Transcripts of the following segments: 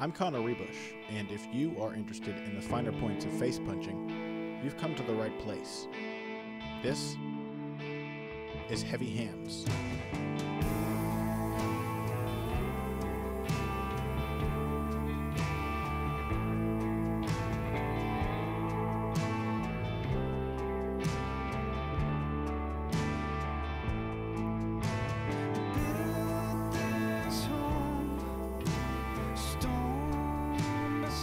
I'm Connor Ruebusch, and if you are interested in the finer points of face punching, you've come to the right place. This is Heavy Hands.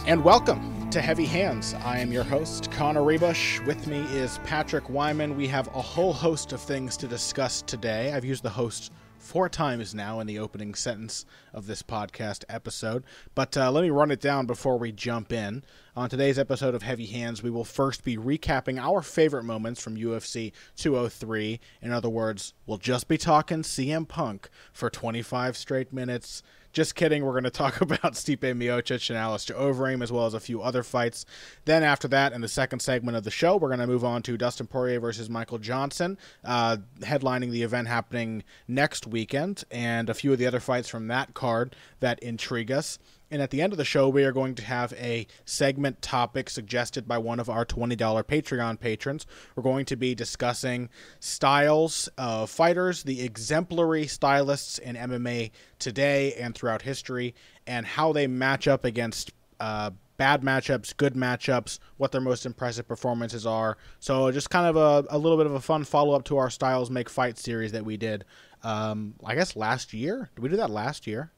And welcome to Heavy Hands. I am your host, Connor Ruebusch. With me is Patrick Wyman. We have a whole host of things to discuss today. I've used the host 4 times now in the opening sentence of this podcast episode, but let me run it down before we jump in. On today's episode of Heavy Hands, we will first be recapping our favorite moments from UFC 203. In other words, we'll just be talking CM Punk for 25 straight minutes. Just kidding, we're going to talk about Stipe Miocic and Alistair Overeem, as well as a few other fights. Then after that, in the second segment of the show, we're going to move on to Dustin Poirier versus Michael Johnson, headlining the event happening next weekend, and a few of the other fights from that card that intrigue us. And at the end of the show, we are going to have a segment topic suggested by one of our $20 Patreon patrons. We're going to be discussing styles of fighters, the exemplary stylists in MMA today and throughout history, and how they match up against bad matchups, good matchups, what their most impressive performances are. So just kind of a little bit of a fun follow-up to our Styles Make Fight series that we did, I guess, last year. Did we do that last year?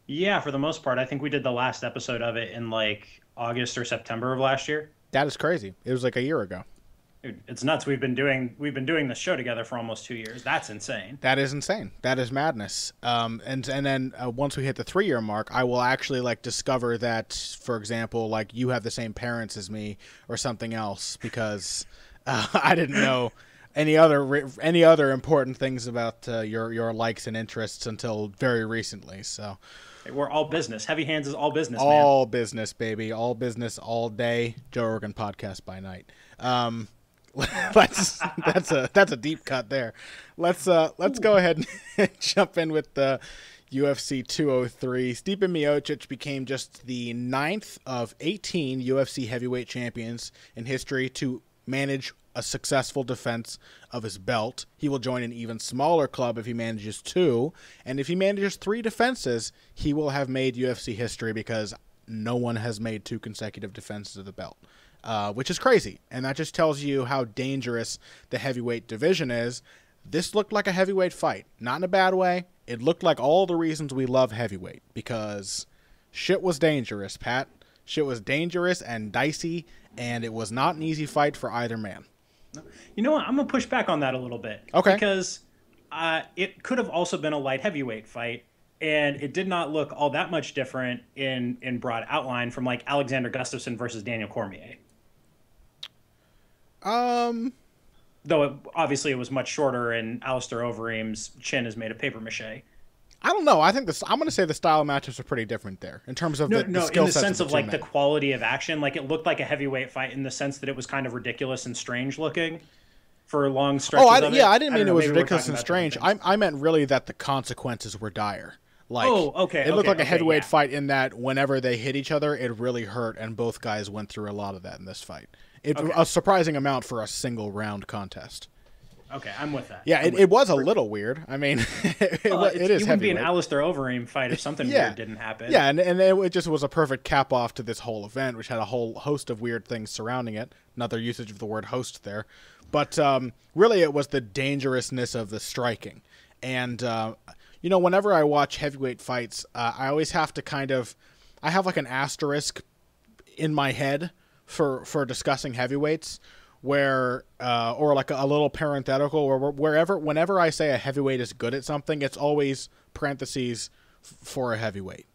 Yeah, for the most part. I think we did the last episode of it in like August or September of last year. That is crazy. It was like a year ago. Dude, it's nuts. We've been doing this show together for almost 2 years. That's insane. That is insane. That is madness. And then once we hit the 3-year mark, I will actually like discover that, for example, like you have the same parents as me or something else, because I didn't know any other important things about your likes and interests until very recently. So we're all business. Heavy Hands is all business, man. All business, baby. All business all day. Joe Rogan podcast by night. That's a deep cut there. Let's go ahead and jump in with the UFC 203. Stipe Miocic became just the 9th of 18 UFC heavyweight champions in history to manage a successful defense of his belt. He will join an even smaller club if he manages 2, and if he manages 3 defenses, he will have made UFC history, because no one has made 2 consecutive defenses of the belt, which is crazy, and that just tells you how dangerous the heavyweight division is. This looked like a heavyweight fight, not in a bad way. It looked like all the reasons we love heavyweight, because shit was dangerous, Pat. Shit was dangerous and dicey, and it was not an easy fight for either man. You know what? I'm going to push back on that a little bit. Okay. Because it could have also been a light heavyweight fight, and it did not look all that much different in broad outline from like Alexander Gustafsson versus Daniel Cormier. Though obviously it was much shorter, and Alistair Overeem's chin is made of paper mache. I don't know. I think I'm going to say the style matchups are pretty different there in terms of the skill sets. In the sense of like the quality of action. Like it looked like a heavyweight fight in the sense that it was kind of ridiculous and strange looking for long stretches of it. Yeah, I didn't mean it was ridiculous and strange. I meant really that the consequences were dire. Like, it looked like a heavyweight fight in that whenever they hit each other, it really hurt, and both guys went through a lot of that in this fight. A surprising amount for a single round contest. Okay, I'm with that. Yeah, it was a little weird. I mean, it is. It would be an Alistair Overeem fight if something weird didn't happen. Yeah, and it just was a perfect cap off to this whole event, which had a whole host of weird things surrounding it. Another usage of the word host there. But really it was the dangerousness of the striking. And, whenever I watch heavyweight fights, I always have to I have like an asterisk in my head for discussing heavyweights, where or like a little parenthetical, where whenever I say a heavyweight is good at something, it's always parentheses for a heavyweight,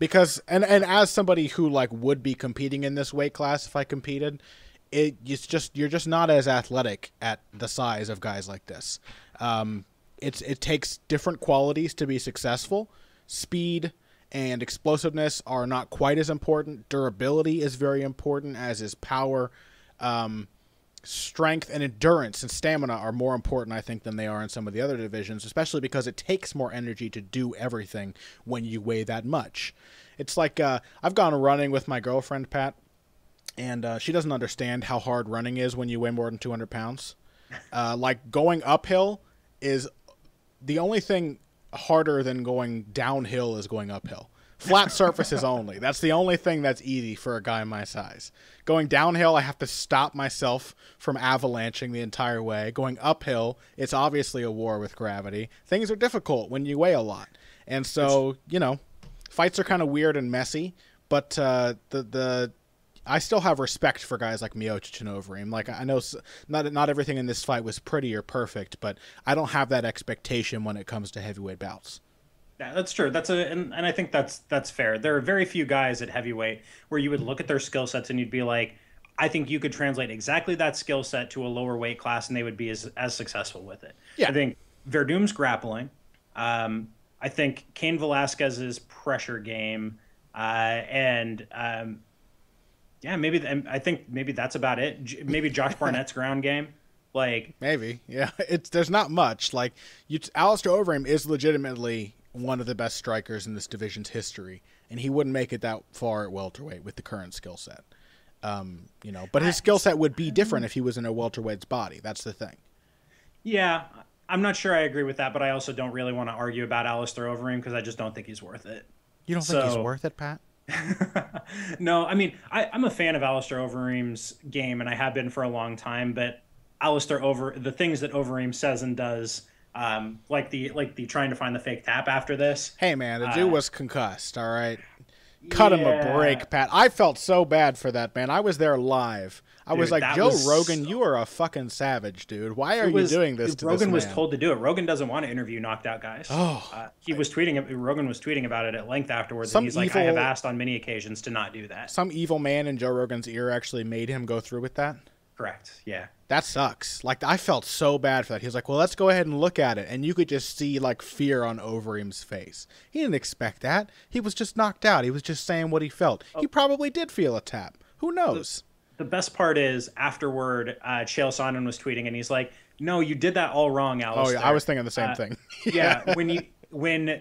because and as somebody who like would be competing in this weight class if I competed, you're just not as athletic at the size of guys like this. It takes different qualities to be successful. Speed and explosiveness are not quite as important. Durability is very important, as is power. strength and endurance and stamina are more important, I think, than they are in some of the other divisions, especially because it takes more energy to do everything when you weigh that much. It's like I've gone running with my girlfriend, Pat, and she doesn't understand how hard running is when you weigh more than 200 pounds. Like going uphill is the only thing harder than going downhill is going uphill. Flat surfaces only. That's the only thing that's easy for a guy my size. Going downhill, I have to stop myself from avalanching the entire way. Going uphill, it's obviously a war with gravity. Things are difficult when you weigh a lot. And so, you know, fights are kind of weird and messy, but I still have respect for guys like Miocic and Overeem. Like, I know not everything in this fight was pretty or perfect, but I don't have that expectation when it comes to heavyweight bouts. Yeah, that's true. And I think that's fair. There are very few guys at heavyweight where you would look at their skill sets and you'd be like, I think you could translate exactly that skill set to a lower weight class and they would be as successful with it. Yeah. I think Verdum's grappling. I think Cain Velasquez's pressure game. I think maybe that's about it. Maybe Josh Barnett's ground game. Like maybe, yeah. There's not much. Like Alistair Overeem is legitimately one of the best strikers in this division's history, and he wouldn't make it that far at welterweight with the current skill set. You know, but his skill set would be different if he was in a welterweight's body. That's the thing. Yeah, I'm not sure I agree with that, but I also don't really want to argue about Alistair Overeem because I just don't think he's worth it. You don't think he's worth it, Pat? No, I mean, I'm a fan of Alistair Overeem's game, and I have been for a long time, but the things that Overeem says and does, like the trying to find the fake tap after this. Hey man, the dude was concussed. All right, cut him a break, Pat. I felt so bad for that man. I was there live. I was like, Joe Rogan, you are a fucking savage, dude. Why are you doing this to Rogan this was man? told to do it. Rogan doesn't want to interview knocked out guys. Oh, Rogan was tweeting about it at length afterwards. And he's like, I have asked on many occasions to not do that. Some evil man in Joe Rogan's ear actually made him go through with that? Correct, yeah. That sucks. Like, I felt so bad for that. He was like, well, let's go ahead and look at it. And you could just see, like, fear on Overeem's face. He didn't expect that. He was just knocked out. He was just saying what he felt. He probably did feel a tap. Who knows? The best part is, afterward, Chael Sonnen was tweeting, and he's like, no, you did that all wrong, Alistair. Oh, yeah, I was thinking the same thing. Yeah,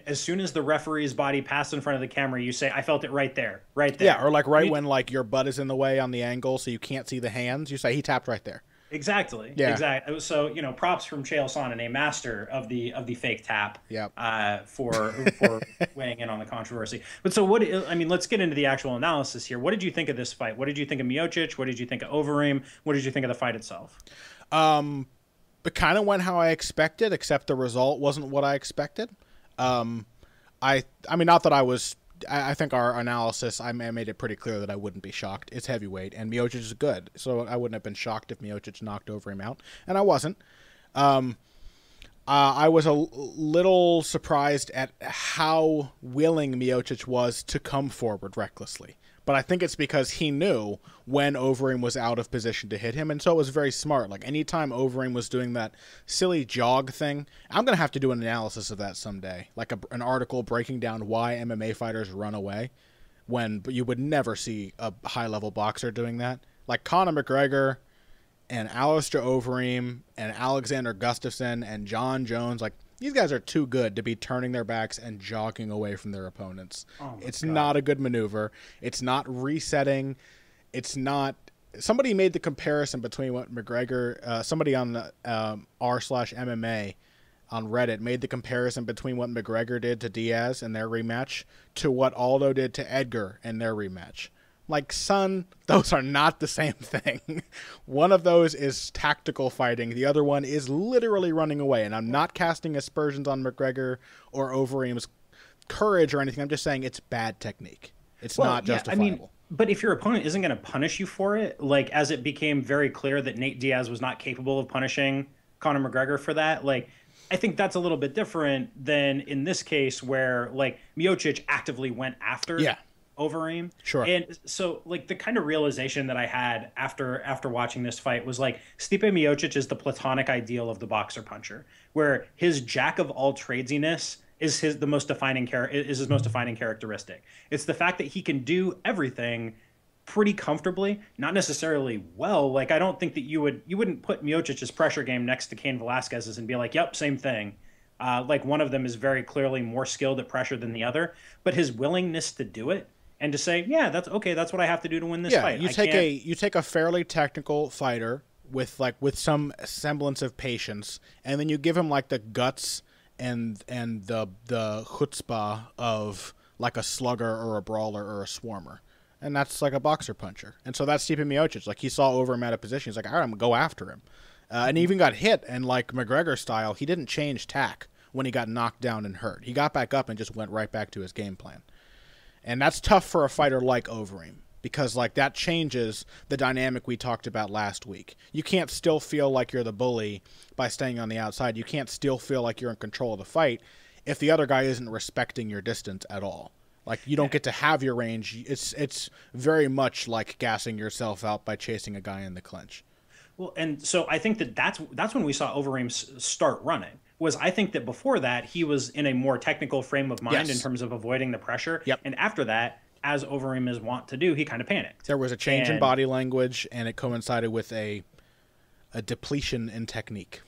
as soon as the referee's body passed in front of the camera, you say, I felt it right there. Yeah, or like when like your butt is in the way on the angle so you can't see the hands, you say, he tapped right there. Exactly. Yeah. Exactly. So, you know, props from Chael Sonnen, a master of the fake tap. Yep. For weighing in on the controversy. But so let's get into the actual analysis here. What did you think of this fight? What did you think of Miocic? What did you think of Overeem? What did you think of the fight itself? It kind of went how I expected, except the result wasn't what I expected. I mean, not that I think our analysis, I made it pretty clear that I wouldn't be shocked. It's heavyweight, and Miocic is good, so I wouldn't have been shocked if Miocic knocked Overeem out, and I wasn't. I was a little surprised at how willing Miocic was to come forward recklessly. But I think it's because he knew when Overeem was out of position to hit him, and so it was very smart. Like, anytime Overeem was doing that silly jog thing, I'm going to have to do an analysis of that someday. Like an article breaking down why MMA fighters run away when you would never see a high-level boxer doing that. Like Conor McGregor and Alistair Overeem and Alexander Gustafsson and John Jones, like, these guys are too good to be turning their backs and jogging away from their opponents. It's not a good maneuver. It's not resetting. It's not. Somebody made the comparison between what McGregor, somebody on r/MMA on Reddit made the comparison between what McGregor did to Diaz in their rematch to what Aldo did to Edgar in their rematch. Like, son, those are not the same thing. One of those is tactical fighting. The other one is literally running away. And I'm not casting aspersions on McGregor or Overeem's courage or anything. I'm just saying it's bad technique. It's not justifiable. I mean, but if your opponent isn't going to punish you for it, like, as it became very clear that Nate Diaz was not capable of punishing Conor McGregor for that, like, I think that's a little bit different than in this case where, like, Miocic actively went after Overeem. Sure. And so, like, the kind of realization that I had after watching this fight was, like, Stipe Miocic is the platonic ideal of the boxer puncher, where his jack of all tradesiness is his most defining characteristic. It's the fact that he can do everything pretty comfortably, not necessarily well. Like, I don't think that you wouldn't put Miocic's pressure game next to Cain Velasquez's and be like, yep, same thing. Like, one of them is very clearly more skilled at pressure than the other, but his willingness to do it and to say, yeah, that's okay, that's what I have to do to win this fight. You take a fairly technical fighter with some semblance of patience, and then you give him like the guts and the chutzpah of like a slugger or a brawler or a swarmer. And that's like a boxer puncher. And so that's Stipe Miocic. Like, he saw Overeem at a position. He's like, all right, I'm going to go after him. And he even got hit. And like McGregor style, he didn't change tack when he got knocked down and hurt. He got back up and just went right back to his game plan. And that's tough for a fighter like Overeem, because like that changes the dynamic we talked about last week. You can't still feel like you're the bully by staying on the outside. You can't still feel like you're in control of the fight if the other guy isn't respecting your distance at all. Like, you don't get to have your range. It's very much like gassing yourself out by chasing a guy in the clinch. Well, and so I think that's when we saw Overeem start running. I think that before that, he was in a more technical frame of mind in terms of avoiding the pressure. Yep. And after that, as Overeem is wont to do, he kind of panicked. There was a change in body language, and it coincided with a depletion in technique.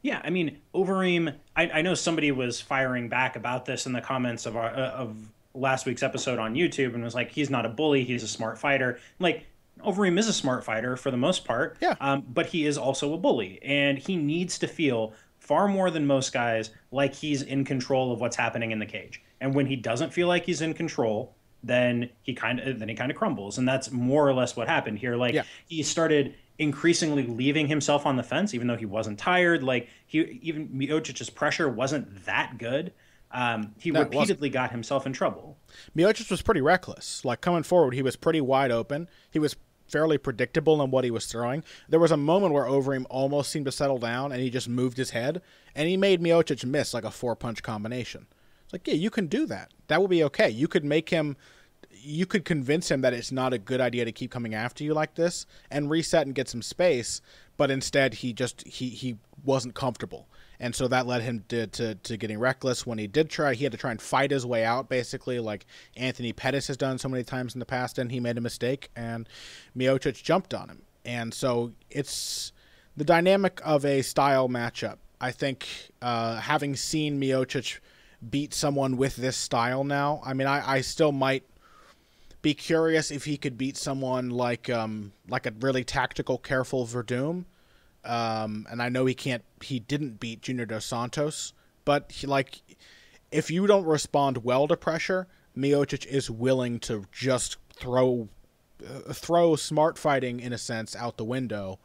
Yeah, I mean, Overeem, I know somebody was firing back about this in the comments of last week's episode on YouTube, and was like, he's not a bully, he's a smart fighter. Like, Overeem is a smart fighter for the most part, but he is also a bully, and he needs to feel far more than most guys like he's in control of what's happening in the cage. And when he doesn't feel like he's in control, then he kind of crumbles, and that's more or less what happened here. Like, he started increasingly leaving himself on the fence, even though he wasn't tired. Like, even Miocic's pressure wasn't that good. He repeatedly got himself in trouble. Miocic was pretty reckless. Like, coming forward, he was pretty wide open. He was fairly predictable in what he was throwing. There was a moment where Overeem almost seemed to settle down, and he just moved his head, and he made Miocic miss like a 4-punch combination. It's like, yeah, you can do that. That will be okay. You could convince him that it's not a good idea to keep coming after you like this and reset and get some space, but instead he wasn't comfortable. And so that led him to getting reckless. When he did try, he had to try and fight his way out, basically, like Anthony Pettis has done so many times in the past, and he made a mistake, and Miocic jumped on him. And so it's the dynamic of a style matchup. I think having seen Miocic beat someone with this style now, I mean, I still might be curious if he could beat someone like a really tactical, careful Verdum. And I know he didn't beat Junior Dos Santos, but if you don't respond well to pressure, Miocic is willing to just throw smart fighting, in a sense, out the window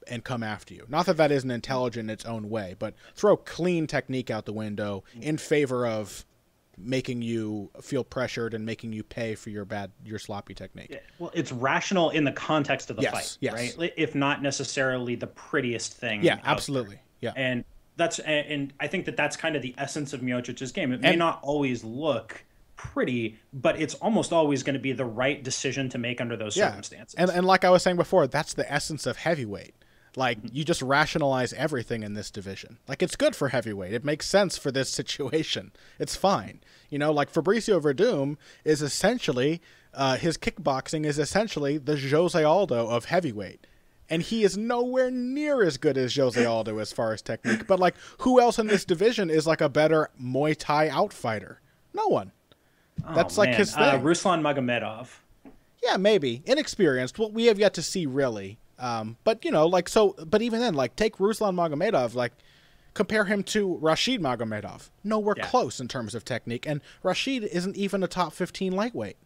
and come after you. Not that that isn't intelligent in its own way, but throw clean technique out the window in favor of making you feel pressured and making you pay for your sloppy technique. Yeah, well, it's rational in the context of the fight, right? If not necessarily the prettiest thing. Yeah, absolutely. There. Yeah. And I think that's kind of the essence of Miocic's game. It may not always look pretty, but it's almost always going to be the right decision to make under those circumstances. And like I was saying before, that's the essence of heavyweight. Like, you just rationalize everything in this division. Like, it's good for heavyweight. It makes sense for this situation. It's fine. You know, like, Fabricio Verdum is essentially, his kickboxing is essentially the Jose Aldo of heavyweight. And he is nowhere near as good as Jose Aldo as far as technique. But, like, who else in this division is, like, a better Muay Thai outfighter? No one. That's like his thing. Ruslan Magomedov. Yeah, maybe. Inexperienced. Well, we have yet to see, really. But, you know, like, so, but even then, like, take Ruslan Magomedov, like, compare him to Rashid Magomedov. Nowhere close in terms of technique. And Rashid isn't even a top 15 lightweight.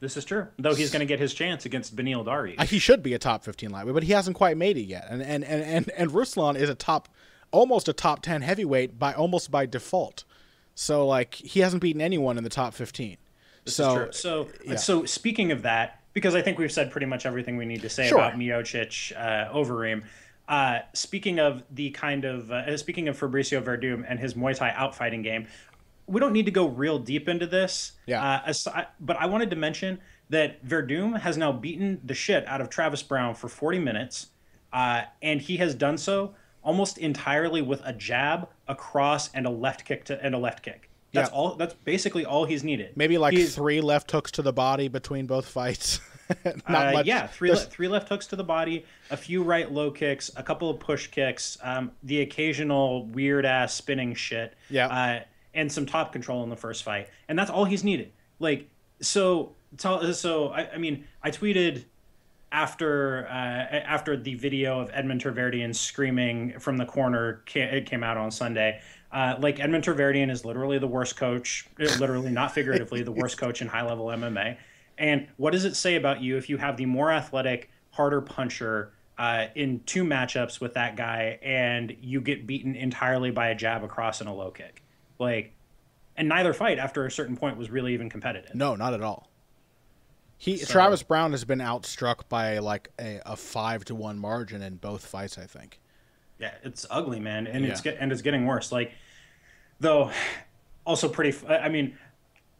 This is true. Though he's going to get his chance against Beneil Dariush. He should be a top 15 lightweight, but he hasn't quite made it yet. And Ruslan is almost a top 10 heavyweight almost by default. So, like, he hasn't beaten anyone in the top 15. This is true. So speaking of that, because I think we've said pretty much everything we need to say about Miocic, Overeem. Speaking of Fabricio Verdum and his Muay Thai outfighting game, we don't need to go real deep into this. But I wanted to mention that Verdum has now beaten the shit out of Travis Brown for 40 minutes, and he has done so almost entirely with a jab, a cross, and a left kick. That's all. That's basically all he's needed. Maybe 3 left hooks to the body between both fights. Not much. Yeah, three left hooks to the body, a few right low kicks, a couple of push kicks, the occasional weird ass spinning shit, and some top control in the first fight, and that's all he's needed. Like, I mean, I tweeted after the video of Edmond Terverdian screaming from the corner it came out on Sunday. Like, Edmond Terverdian is literally the worst coach, literally not figuratively, the worst coach in high-level MMA. And what does it say about you if you have the more athletic, harder puncher in two matchups with that guy and you get beaten entirely by a jab across and a low kick? Like, and neither fight after a certain point was really even competitive. No, not at all. Travis Brown has been outstruck by like a 5-1 margin in both fights, I think. Yeah, it's ugly, man, and it's getting worse. Like, though, also pretty. I mean,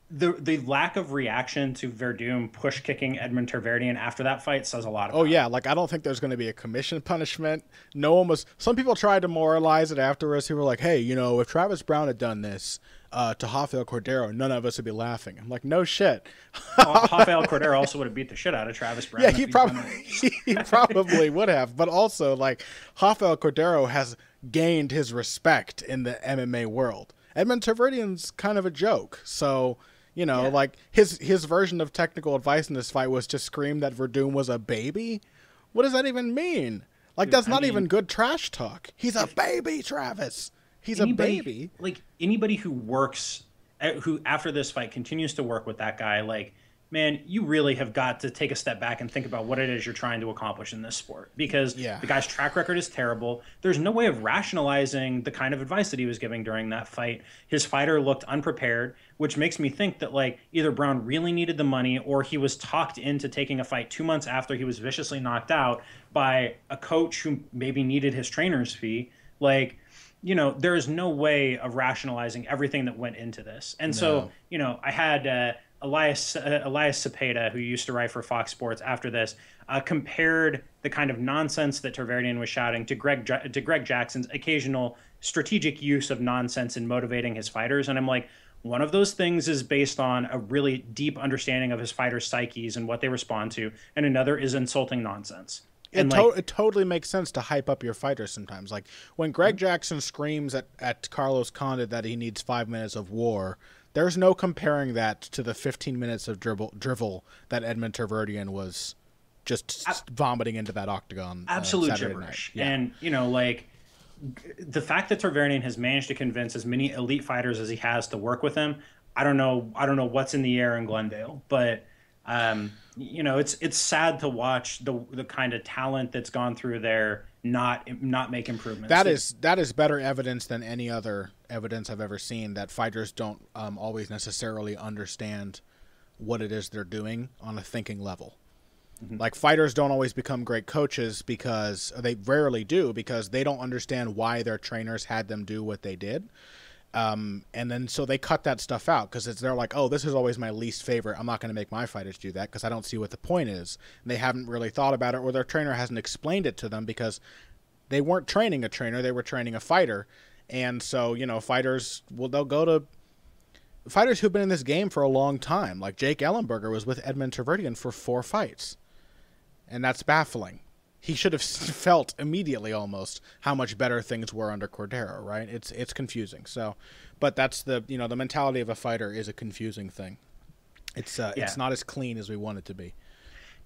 the lack of reaction to Verdum push kicking Edmond Terverdian after that fight says a lot about yeah, like, I don't think there's going to be a commission punishment. No one was. Some people tried to moralize it afterwards. Who were like, "Hey, you know, if Travis Brown had done this to Rafael Cordero, none of us would be laughing." I'm like, no shit. Rafael Cordero also would have beat the shit out of Travis Brown. Yeah, he probably would have. But also, like, Rafael Cordero has gained his respect in the MMA world. Edmond Terverdian's kind of a joke, so. You know, like, his version of technical advice in this fight was to scream that Verdum was a baby. What does that even mean? Like, that's not even good trash talk. He's a baby, Travis. He's a baby. Like, anybody who works, who after this fight continues to work with that guy, like, man, you really have got to take a step back and think about what it is you're trying to accomplish in this sport. Because the guy's track record is terrible. There's no way of rationalizing the kind of advice that he was giving during that fight. His fighter looked unprepared, which makes me think that, like, either Brown really needed the money or he was talked into taking a fight 2 months after he was viciously knocked out by a coach who maybe needed his trainer's fee. Like, you know, there is no way of rationalizing everything that went into this. And so, you know, I had Elias Cepeda, who used to write for Fox Sports after this, compared the kind of nonsense that Terverdian was shouting to Greg Jackson's occasional strategic use of nonsense in motivating his fighters. And I'm like, one of those things is based on a really deep understanding of his fighters' psyches and what they respond to, and another is insulting nonsense. It totally makes sense to hype up your fighters sometimes. Like, when Greg Jackson screams at Carlos Condit that he needs 5 minutes of war, there's no comparing that to the 15 minutes of drivel that Edmond Terverdian was just vomiting into that octagon. Absolute gibberish. Yeah. And, you know, like, the fact that Terverdian has managed to convince as many elite fighters as he has to work with him, I don't know what's in the air in Glendale, but you know, it's sad to watch the kind of talent that's gone through there not make improvements. That is better evidence than any other evidence I've ever seen that fighters don't always necessarily understand what it is they're doing on a thinking level. Mm-hmm. Like, fighters don't always become great coaches because they rarely do, because they don't understand why their trainers had them do what they did. And then so they cut that stuff out because they're like, oh, this is always my least favorite. I'm not going to make my fighters do that because I don't see what the point is. And they haven't really thought about it, or their trainer hasn't explained it to them because they weren't training a trainer. They were training a fighter. And so, you know, fighters, well, they'll go to fighters who've been in this game for a long time. Like Jake Ellenberger was with Edmond Terverdian for 4 fights. And that's baffling. He should have felt immediately almost how much better things were under Cordero, right? It's confusing. So, but that's the mentality of a fighter is a confusing thing. It's not as clean as we want it to be.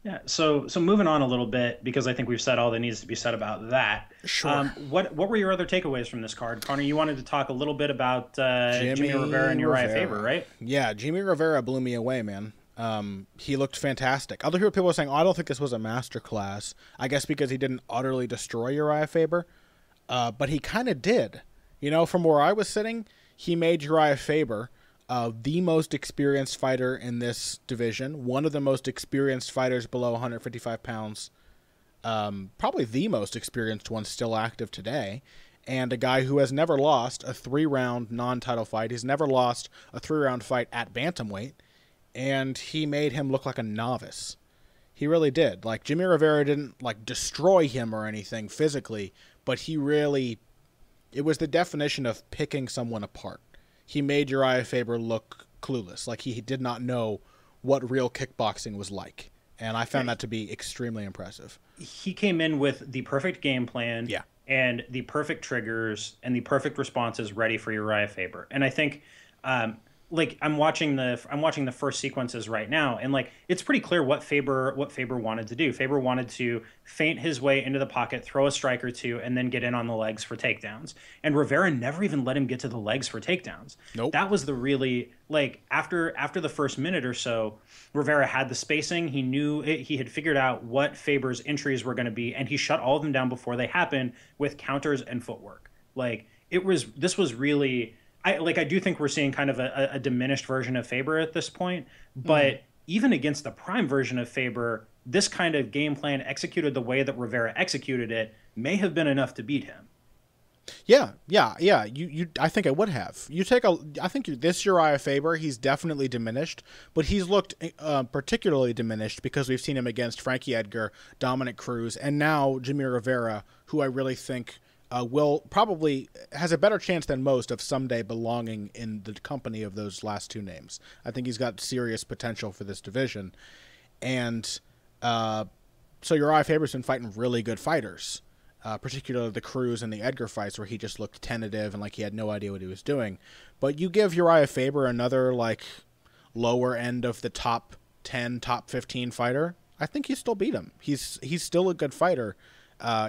Yeah. So moving on a little bit, because I think we've said all that needs to be said about that. Sure. What were your other takeaways from this card, Connor? You wanted to talk a little bit about Jimmy Rivera and Uriah Faber, right? Yeah, Jimmy Rivera blew me away, man. He looked fantastic. Other people were saying, oh, I don't think this was a masterclass. I guess because he didn't utterly destroy Uriah Faber. But he kind of did. You know, from where I was sitting, he made Uriah Faber the most experienced fighter in this division. One of the most experienced fighters below 155 pounds. Probably the most experienced one still active today. And a guy who has never lost a 3-round non-title fight. He's never lost a 3-round fight at bantamweight. And he made him look like a novice. He really did. Like, Jimmy Rivera didn't, like, destroy him or anything physically, but he really, it was the definition of picking someone apart. He made Uriah Faber look clueless, like he did not know what real kickboxing was like. And I found that to be extremely impressive. He came in with the perfect game plan, Yeah, and the perfect triggers and the perfect responses ready for Uriah Faber. And I think, like I'm watching the first sequences right now, and like it's pretty clear what Faber wanted to do. Faber wanted to feint his way into the pocket, throw a strike or two, and then get in on the legs for takedowns. And Rivera never even let him get to the legs for takedowns. Nope. That was the really, like, after the first minute or so, Rivera had the spacing. He knew he had figured out what Faber's entries were going to be, and he shut all of them down before they happened with counters and footwork. Like this was really. I do think we're seeing kind of a diminished version of Faber at this point, but even against the prime version of Faber, this kind of game plan executed the way that Rivera executed it may have been enough to beat him. Yeah. I think I would have. I think this Uriah Faber, he's definitely diminished, but he's looked particularly diminished because we've seen him against Frankie Edgar, Dominic Cruz, and now Jimmy Rivera, who I really think will probably has a better chance than most of someday belonging in the company of those last two names. I think he's got serious potential for this division. And so Uriah Faber's been fighting really good fighters, particularly the Cruz and the Edgar fights where he just looked tentative and like he had no idea what he was doing. But you give Uriah Faber another like lower end of the top 10, top 15 fighter, I think you still beat him. He's still a good fighter.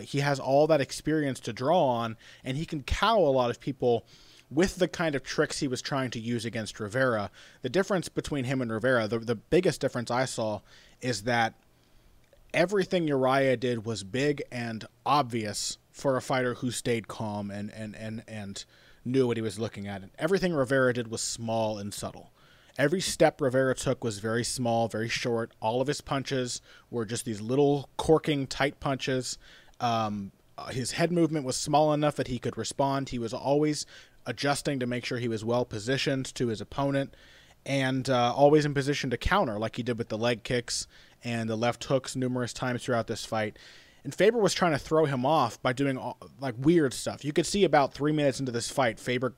He has all that experience to draw on, and he can cow a lot of people with the kind of tricks he was trying to use against Rivera. The difference between him and Rivera, the biggest difference I saw, is that everything Uriah did was big and obvious for a fighter who stayed calm and knew what he was looking at. And everything Rivera did was small and subtle. Every step Rivera took was very small, very short. All of his punches were just these little corking, tight punches. His head movement was small enough that he could respond. He was always adjusting to make sure he was well positioned to his opponent and always in position to counter like he did with the leg kicks and the left hooks numerous times throughout this fight. And Faber was trying to throw him off by doing like weird stuff. You could see about 3 minutes into this fight, Faber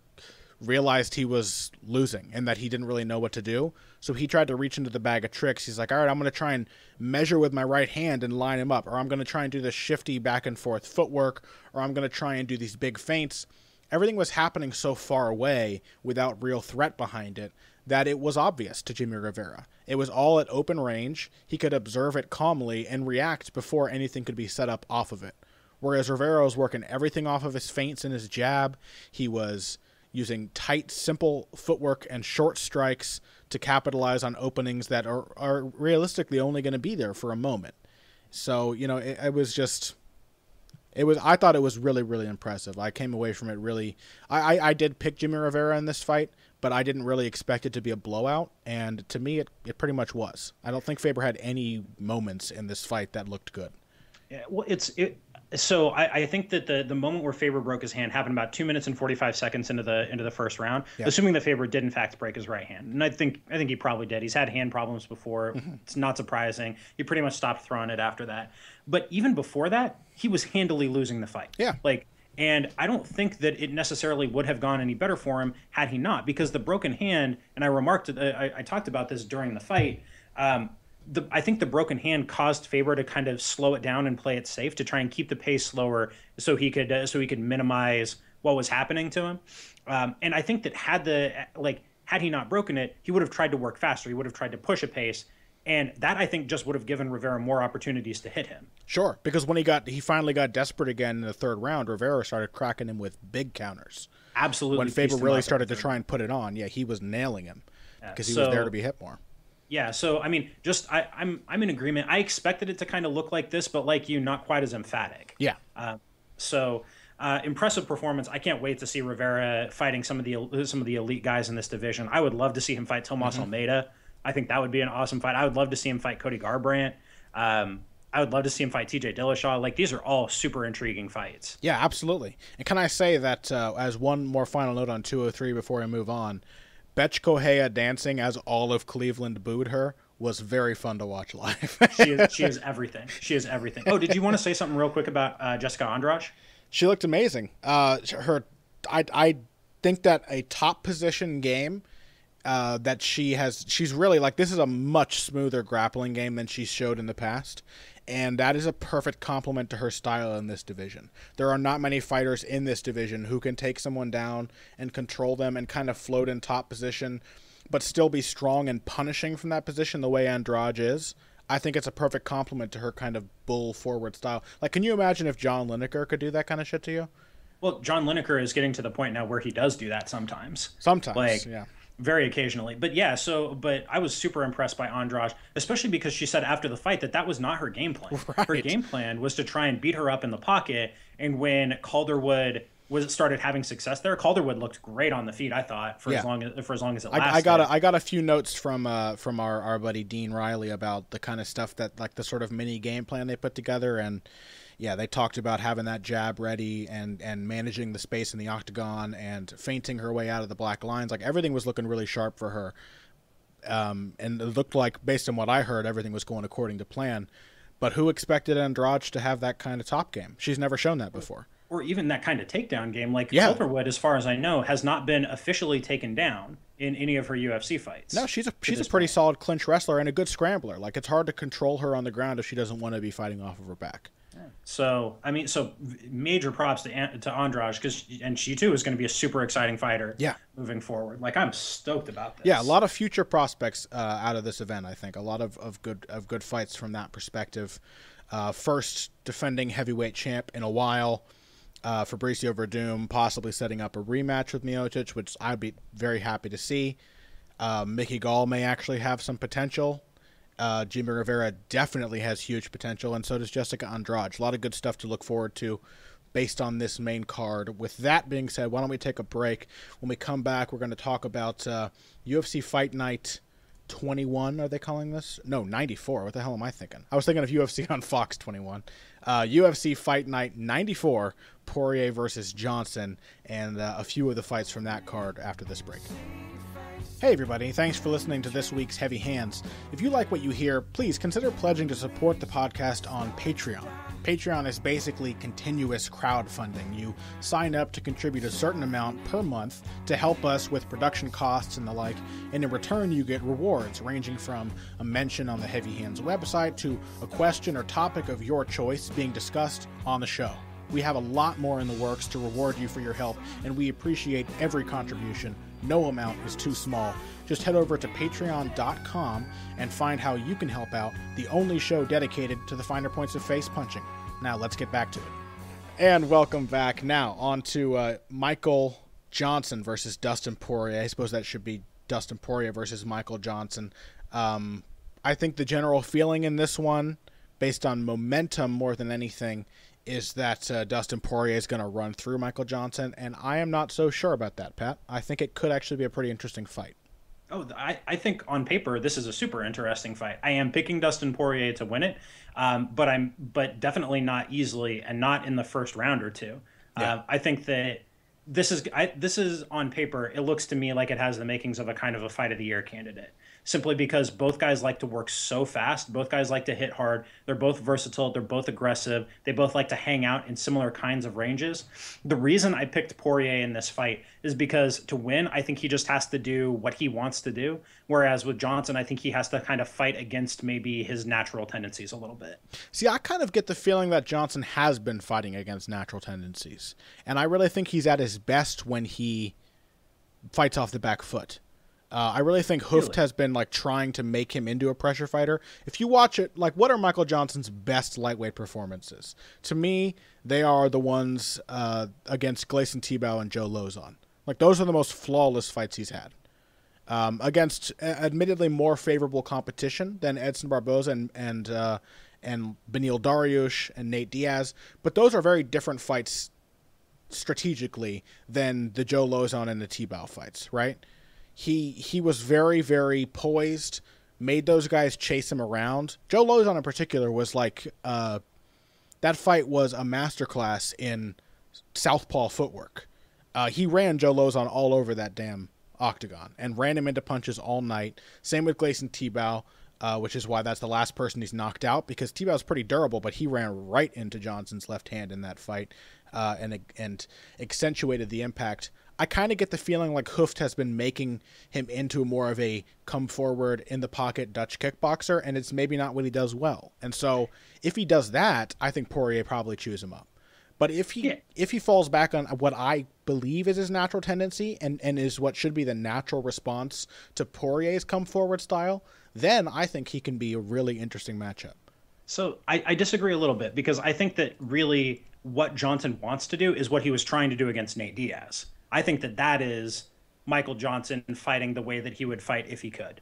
realized he was losing and that he didn't really know what to do. So he tried to reach into the bag of tricks. He's like, all right, I'm going to try and measure with my right hand and line him up, or I'm going to try and do this shifty back and forth footwork, or I'm going to try and do these big feints. Everything was happening so far away without real threat behind it that it was obvious to Jimmy Rivera. It was all at open range. He could observe it calmly and react before anything could be set up off of it. Whereas Rivera was working everything off of his feints and his jab. He was using tight, simple footwork and short strikes to capitalize on openings that are realistically only going to be there for a moment. So, you know, I thought it was really, really impressive. I came away from it really, I did pick Jimmy Rivera in this fight, but I didn't really expect it to be a blowout. And to me, it pretty much was. I don't think Faber had any moments in this fight that looked good. Yeah, well, so I think that the moment where Faber broke his hand happened about 2 minutes and 45 seconds into the first round, assuming that Faber did in fact break his right hand. And I think he probably did. He's had hand problems before. Mm-hmm. It's not surprising. He pretty much stopped throwing it after that. But even before that, he was handily losing the fight. Yeah. And I don't think that it necessarily would have gone any better for him had he not, because the broken hand, and I talked about this during the fight, I think the broken hand caused Faber to kind of slow it down and play it safe to try and keep the pace slower so he could minimize what was happening to him. And I think that had he not broken it, he would have tried to work faster. He would have tried to push a pace. And that, I think, just would have given Rivera more opportunities to hit him. Sure, because when he finally got desperate again in the third round, Rivera started cracking him with big counters. Absolutely. When Faber really started to try and put it on, he was nailing him because he was there to be hit more. Yeah, so I mean, I'm in agreement. I expected it to kind of look like this, but like you, not quite as emphatic. Yeah. Impressive performance. I can't wait to see Rivera fighting some of the elite guys in this division. I would love to see him fight Tomas Almeida. I think that would be an awesome fight. I would love to see him fight Cody Garbrandt. I would love to see him fight TJ Dillashaw. Like, these are all super intriguing fights. Yeah, absolutely. And can I say that as one more final note on 203 before I move on, Betch Correia dancing as all of Cleveland booed her was very fun to watch live. She is everything. She is everything. Oh, did you want to say something real quick about Jessica Andrade? She looked amazing. I think that a top position game that she's really like, this is a much smoother grappling game than she's showed in the past. And that is a perfect complement to her style in this division. There are not many fighters in this division who can take someone down and control them and kind of float in top position, but still be strong and punishing from that position the way Andrade is. I think it's a perfect complement to her kind of bull forward style. Like, can you imagine if John Lineker could do that kind of shit to you? Well, John Lineker is getting to the point now where he does do that sometimes. Sometimes, like, yeah. Very occasionally. But yeah, but I was super impressed by Andrade, especially because she said after the fight that was not her game plan. Right. Her game plan was to try and beat her up in the pocket. And when Calderwood started having success there, Calderwood looked great on the feet, I thought, for as long as it lasted. I got a few notes from our buddy Dean Riley about the kind of stuff that, like, the sort of mini game plan they put together. And yeah, they talked about having that jab ready and managing the space in the octagon and feinting her way out of the black lines. Like, everything was looking really sharp for her. And it looked like, based on what I heard, everything was going according to plan. But who expected Andrade to have that kind of top game? She's never shown that before. Or even that kind of takedown game. Like, Calderwood, as far as I know, has not been officially taken down in any of her UFC fights. No, she's a pretty solid clinch wrestler and a good scrambler. Like, it's hard to control her on the ground if she doesn't want to be fighting off of her back. So, I mean, major props to Andrade, and she too is going to be a super exciting fighter. Yeah. Moving forward, like, I'm stoked about this. Yeah, a lot of future prospects out of this event. I think a lot of good fights from that perspective. First defending heavyweight champ in a while, Fabricio Verdum possibly setting up a rematch with Miocic, which I'd be very happy to see. Mickey Gall may actually have some potential. Jimmy Rivera definitely has huge potential, and so does Jessica Andrade. A lot of good stuff to look forward to based on this main card. With that being said, why don't we take a break? When we come back, we're going to talk about UFC Fight Night 21, are they calling this? No, 94. What the hell am I thinking? I was thinking of UFC on Fox 21. UFC Fight Night 94, Poirier versus Johnson, and a few of the fights from that card after this break. Hey everybody, thanks for listening to this week's Heavy Hands. If you like what you hear, please consider pledging to support the podcast on Patreon. Patreon is basically continuous crowdfunding. You sign up to contribute a certain amount per month to help us with production costs and the like, and in return you get rewards ranging from a mention on the Heavy Hands website to a question or topic of your choice being discussed on the show. We have a lot more in the works to reward you for your help, and we appreciate every contribution. No amount is too small. Just head over to patreon.com and find how you can help out, the only show dedicated to the finer points of face punching. Now let's get back to it. And welcome back. Now on to Michael Johnson versus Dustin Poirier. I suppose that should be Dustin Poirier versus Michael Johnson. I think the general feeling in this one, based on momentum more than anything, is that Dustin Poirier is going to run through Michael Johnson, and I am not so sure about that, Pat. I think it could actually be a pretty interesting fight. Oh, I think on paper this is a super interesting fight. I am picking Dustin Poirier to win it, but definitely not easily, and not in the first round or two. Yeah. I think that this is on paper. It looks to me like it has the makings of a kind of a fight of the year candidate. Simply because both guys like to work so fast. Both guys like to hit hard. They're both versatile. They're both aggressive. They both like to hang out in similar kinds of ranges. The reason I picked Poirier in this fight is because to win, I think he just has to do what he wants to do. Whereas with Johnson, I think he has to kind of fight against maybe his natural tendencies a little bit. See, I kind of get the feeling that Johnson has been fighting against natural tendencies. And I really think he's at his best when he fights off the back foot. I really think Hooft has been like trying to make him into a pressure fighter. If you watch it, like, what are Michael Johnson's best lightweight performances? To me, they are the ones against Gleison Tibau and Joe Lozon. Like, those are the most flawless fights he's had. Against admittedly more favorable competition than Edson Barboza and Beneil Dariush and Nate Diaz, but those are very different fights strategically than the Joe Lozon and the Tibau fights, right? He was very, very poised, made those guys chase him around. Joe Lozon in particular was like, that fight was a masterclass in southpaw footwork. He ran Joe Lozon all over that damn octagon and ran him into punches all night. Same with Gleison Tibau, which is why that's the last person he's knocked out, because Tibau's pretty durable, but he ran right into Johnson's left hand in that fight and accentuated the impact. I kind of get the feeling like Hooft has been making him into more of a come forward in the pocket Dutch kickboxer, and it's maybe not what he does well. And so if he does that, I think Poirier probably chews him up. But if he falls back on what I believe is his natural tendency and is what should be the natural response to Poirier's come forward style, then I think he can be a really interesting matchup. So I disagree a little bit, because I think that really what Johnson wants to do is what he was trying to do against Nate Diaz. I think that is Michael Johnson fighting the way that he would fight if he could.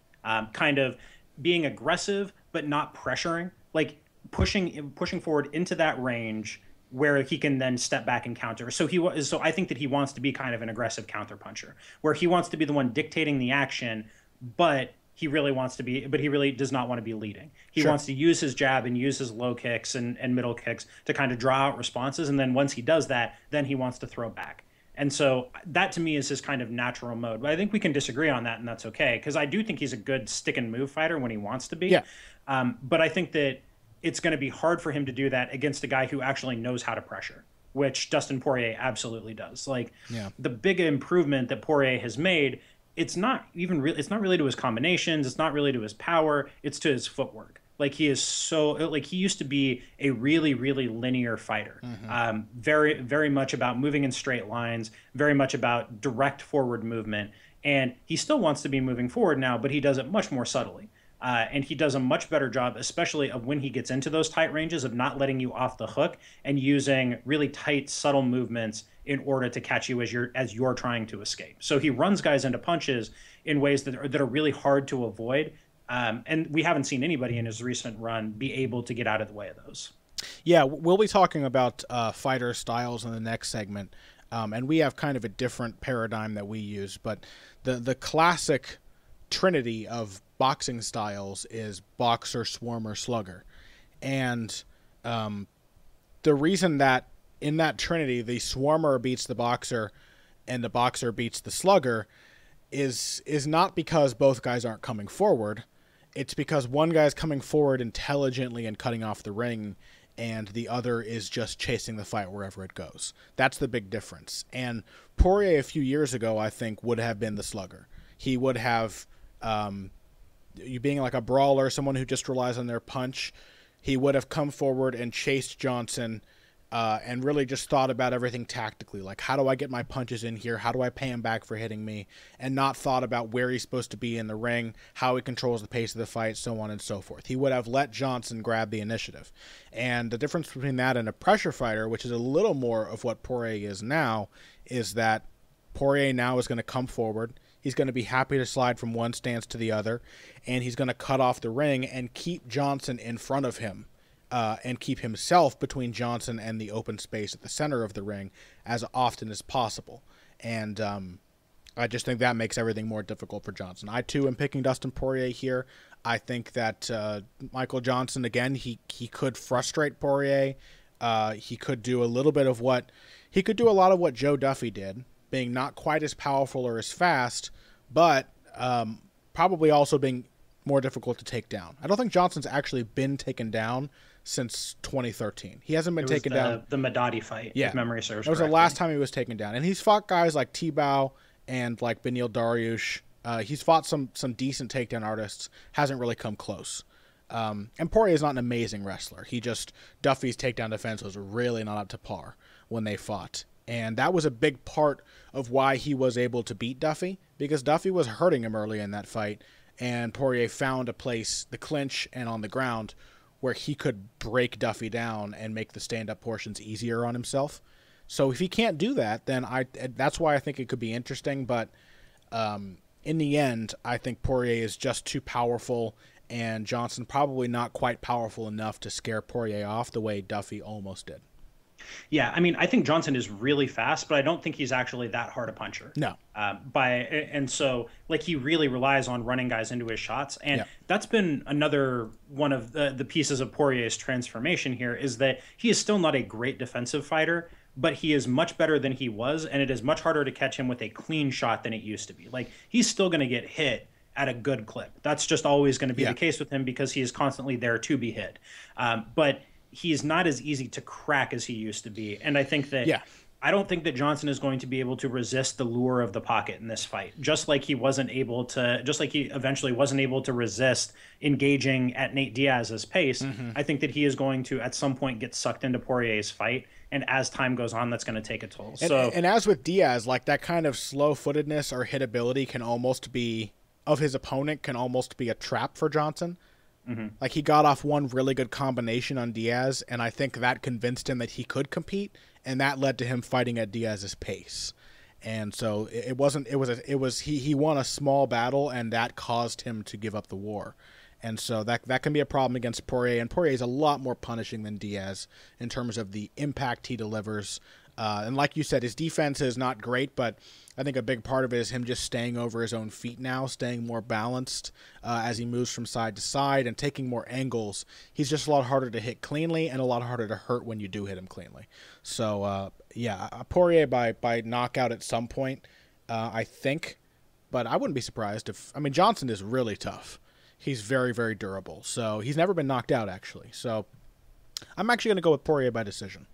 Kind of being aggressive, but not pressuring, like pushing forward into that range where he can then step back and counter. So I think that he wants to be kind of an aggressive counterpuncher, where he wants to be the one dictating the action, but he really does not want to be leading. He wants to use his jab and use his low kicks and middle kicks to kind of draw out responses. And then once he does that, then he wants to throw back. And so that to me is his kind of natural mode. But I think we can disagree on that, and that's okay, because I do think he's a good stick and move fighter when he wants to be. Yeah. But I think that it's going to be hard for him to do that against a guy who actually knows how to pressure, which Dustin Poirier absolutely does. The big improvement that Poirier has made, it's not really to his combinations, it's not really to his power, it's to his footwork. He used to be a really, really linear fighter. Very, very much about moving in straight lines, very much about direct forward movement. And he still wants to be moving forward now, but he does it much more subtly. And he does a much better job, especially of when he gets into those tight ranges, of not letting you off the hook and using really tight, subtle movements in order to catch you as you're trying to escape. So he runs guys into punches in ways that are really hard to avoid. And we haven't seen anybody in his recent run be able to get out of the way of those. Yeah, we'll be talking about fighter styles in the next segment. And we have kind of a different paradigm that we use. But the classic trinity of boxing styles is boxer, swarmer, slugger. And the reason that in that trinity the swarmer beats the boxer and the boxer beats the slugger is not because both guys aren't coming forward. It's because one guy's coming forward intelligently and cutting off the ring, and the other is just chasing the fight wherever it goes. That's the big difference. And Poirier a few years ago, I think, would have been the slugger. He would have, you being like a brawler, someone who just relies on their punch, he would have come forward and chased Johnson and really just thought about everything tactically. Like, how do I get my punches in here? How do I pay him back for hitting me? And not thought about where he's supposed to be in the ring, how he controls the pace of the fight, so on and so forth. He would have let Johnson grab the initiative. And the difference between that and a pressure fighter, which is a little more of what Poirier is now, is that Poirier now is going to come forward. He's going to be happy to slide from one stance to the other, and he's going to cut off the ring and keep Johnson in front of him. And keep himself between Johnson and the open space at the center of the ring as often as possible. And I just think that makes everything more difficult for Johnson. I, too, am picking Dustin Poirier here. I think that Michael Johnson, again, he could frustrate Poirier. He could do a little bit of what – he could do a lot of what Joe Duffy did, being not quite as powerful or as fast, but probably also being more difficult to take down. I don't think Johnson's actually been taken down since 2013. He hasn't been taken down. The Madadi fight, if memory serves correctly. That was the last time he was taken down. And he's fought guys like Tebow and like Beneil Dariush. He's fought some decent takedown artists. Hasn't really come close. And Poirier is not an amazing wrestler. Duffy's takedown defense was really not up to par when they fought. And that was a big part of why he was able to beat Duffy, because Duffy was hurting him early in that fight. And Poirier found a place, the clinch and on the ground, where he could break Duffy down and make the stand-up portions easier on himself. So if he can't do that, then that's why I think it could be interesting. But in the end, I think Poirier is just too powerful, and Johnson probably not quite powerful enough to scare Poirier off the way Duffy almost did. Yeah, I mean, I think Johnson is really fast, but I don't think he's actually that hard a puncher. No. And so, he really relies on running guys into his shots. And that's been another one of the pieces of Poirier's transformation here, is that he is still not a great defensive fighter, but he is much better than he was, and it is much harder to catch him with a clean shot than it used to be. He's still going to get hit at a good clip. That's just always going to be the case with him, because he is constantly there to be hit. But he's not as easy to crack as he used to be. And I think that I don't think that Johnson is going to be able to resist the lure of the pocket in this fight. Just like he eventually wasn't able to resist engaging at Nate Diaz's pace. I think that he is going to at some point get sucked into Poirier's fight. And as time goes on, that's going to take a toll. And as with Diaz, like that kind of slow-footedness or hitability of his opponent can almost be a trap for Johnson. Like he got off one really good combination on Diaz, and I think that convinced him that he could compete, and that led to him fighting at Diaz's pace. And so he won a small battle, and that caused him to give up the war. And so that can be a problem against Poirier, and Poirier is a lot more punishing than Diaz in terms of the impact he delivers. And like you said, his defense is not great, but I think a big part of it is him just staying over his own feet now, staying more balanced as he moves from side to side and taking more angles. He's just a lot harder to hit cleanly and a lot harder to hurt when you do hit him cleanly. So, Poirier by knockout at some point, I think. But I wouldn't be surprised Johnson is really tough. He's very, very durable. So he's never been knocked out, actually. So I'm actually going to go with Poirier by decision.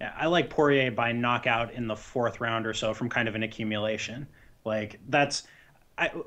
Yeah, I like Poirier by knockout in the 4th round or so from kind of an accumulation. Like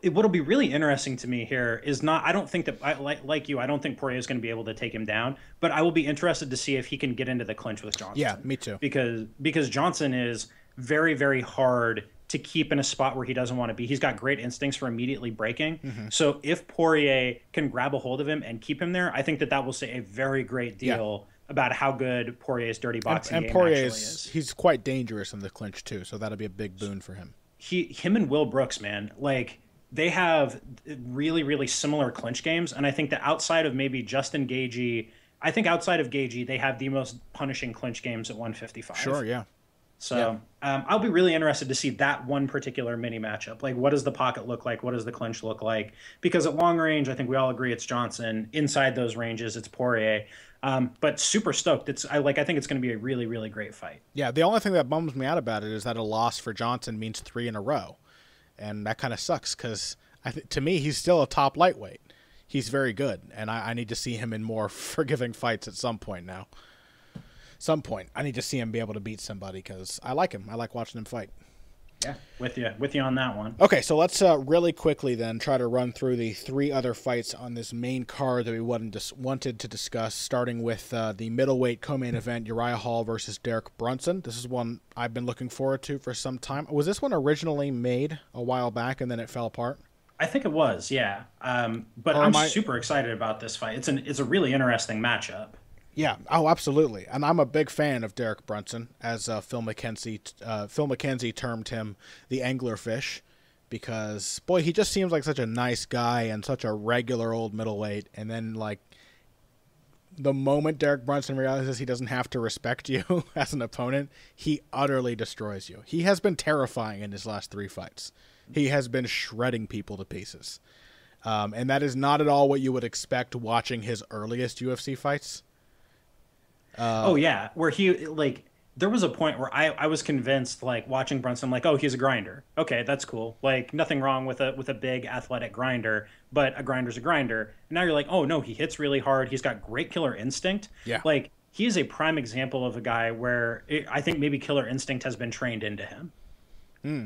what'll be really interesting to me here is I don't think that I don't think Poirier is going to be able to take him down, but I will be interested to see if he can get into the clinch with Johnson. Yeah, me too. Because Johnson is very, very hard to keep in a spot where he doesn't want to be. He's got great instincts for immediately breaking. So if Poirier can grab a hold of him and keep him there, I think that will say a very great deal about how good Poirier's dirty boxing game actually is. He's quite dangerous in the clinch too, so that'll be a big boon for him. Him and Will Brooks, man, like they have really, really similar clinch games, and I think that outside of maybe Justin Gaethje, they have the most punishing clinch games at 155. Sure, yeah. So I'll be really interested to see that one particular mini matchup. Like, what does the pocket look like? What does the clinch look like? Because at long range, I think we all agree it's Johnson. Inside those ranges, it's Poirier. But super stoked. I think it's going to be a really, really great fight. Yeah, the only thing that bums me out about it is that a loss for Johnson means 3 in a row. And that kind of sucks because to me, he's still a top lightweight. He's very good, and I need to see him in more forgiving fights at some point now. I need to see him be able to beat somebody because I like him. I like watching him fight. Yeah, with you on that one. Okay, so let's really quickly then try to run through the 3 other fights on this main card that we wanted to discuss, starting with the middleweight co-main event, Uriah Hall versus Derek Brunson. This is one I've been looking forward to for some time. Was this one originally made a while back and then it fell apart? I think it was, yeah. But I'm super excited about this fight. It's a really interesting matchup. Yeah. Oh, absolutely. And I'm a big fan of Derek Brunson, as Phil McKenzie termed him, the anglerfish, because boy, he just seems like such a nice guy and such a regular old middleweight. And then like the moment Derek Brunson realizes he doesn't have to respect you as an opponent, he utterly destroys you. He has been terrifying in his last 3 fights. He has been shredding people to pieces. And that is not at all what you would expect watching his earliest UFC fights. Where there was a point where I was convinced, like watching Brunson, like, oh, he's a grinder. Okay, that's cool. Like nothing wrong with a big athletic grinder, but a grinder's a grinder. And now you're like, oh no, he hits really hard. He's got great killer instinct. Yeah. Like he is a prime example of a guy where I think maybe killer instinct has been trained into him.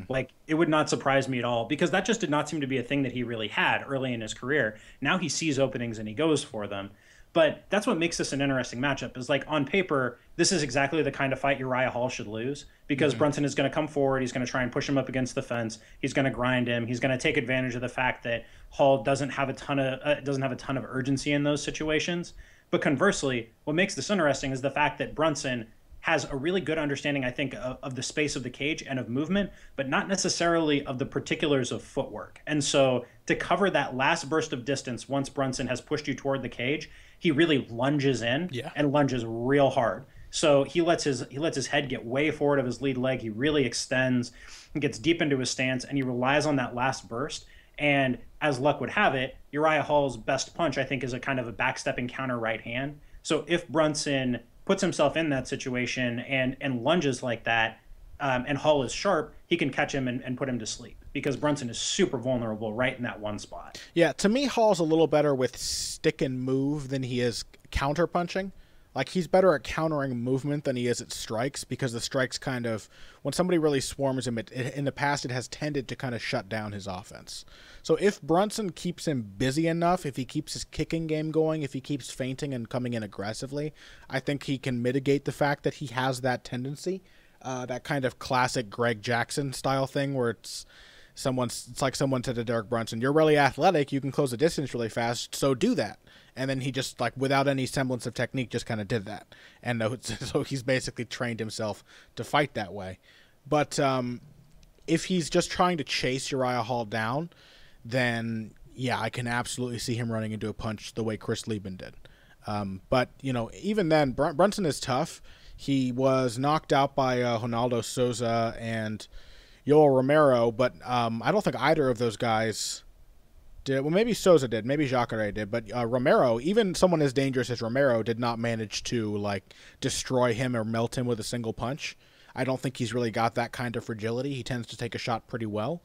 Like it would not surprise me at all because that just did not seem to be a thing that he really had early in his career. Now he sees openings and he goes for them. But that's what makes this an interesting matchup is like on paper, this is exactly the kind of fight Uriah Hall should lose because Brunson is going to come forward. He's going to try and push him up against the fence. He's going to grind him. He's going to take advantage of the fact that Hall doesn't have a ton of urgency in those situations. But conversely, what makes this interesting is the fact that Brunson has a really good understanding, I think, of the space of the cage and of movement, but not necessarily of the particulars of footwork. And so to cover that last burst of distance, once Brunson has pushed you toward the cage, he really lunges in and lunges real hard. So he lets his head get way forward of his lead leg. He really extends and gets deep into his stance, and he relies on that last burst. And as luck would have it, Uriah Hall's best punch, I think, is a kind of a backstepping counter right hand. So if Brunson puts himself in that situation and lunges like that, and Hall is sharp, he can catch him and put him to sleep because Brunson is super vulnerable right in that one spot. Yeah, to me, Hall's a little better with stick and move than he is counter punching. Like, he's better at countering movement than he is at strikes, because the strikes kind of, when somebody really swarms him, in the past it has tended to kind of shut down his offense. So if Brunson keeps him busy enough, if he keeps his kicking game going, if he keeps feinting and coming in aggressively, I think he can mitigate the fact that he has that tendency, that kind of classic Greg Jackson style thing where it's like someone said to Derek Brunson, "You're really athletic, you can close the distance really fast, so do that." And then he just, like, without any semblance of technique, just kind of did that. And so he's basically trained himself to fight that way. But if he's just trying to chase Uriah Hall down, then, yeah, I can absolutely see him running into a punch the way Chris Lieben did. But, you know, even then, Brunson is tough. He was knocked out by Ronaldo Souza and Yoel Romero, but I don't think either of those guys did. Well, maybe Souza did, maybe Jacare did, but Romero, even someone as dangerous as Romero, did not manage to, like, destroy him or melt him with a single punch. I don't think he's really got that kind of fragility. He tends to take a shot pretty well,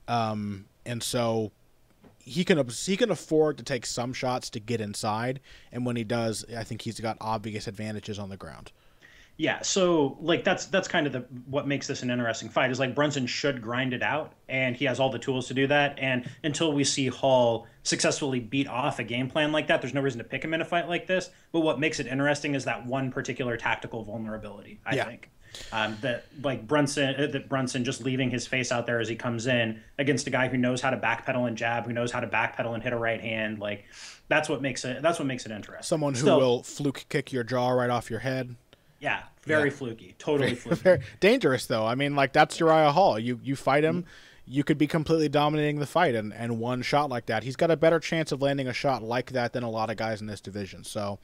and so he can afford to take some shots to get inside, and when he does, I think he's got obvious advantages on the ground. Yeah, so like that's kind of what makes this an interesting fight is like Brunson should grind it out, and he has all the tools to do that. And until we see Hall successfully beat off a game plan like that, there's no reason to pick him in a fight like this. But what makes it interesting is that one particular tactical vulnerability. I think that Brunson just leaving his face out there as he comes in against a guy who knows how to backpedal and jab, who knows how to backpedal and hit a right hand. Like that's what makes it interesting. Someone who will fluke kick your jaw right off your head. Yeah, very fluky, totally fluky. Very dangerous, though. I mean, like, that's Uriah Hall. You fight him, you could be completely dominating the fight, and one shot like that, he's got a better chance of landing a shot like that than a lot of guys in this division. So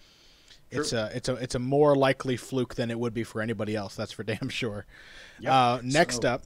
it's a more likely fluke than it would be for anybody else. That's for damn sure. Yep. Next up,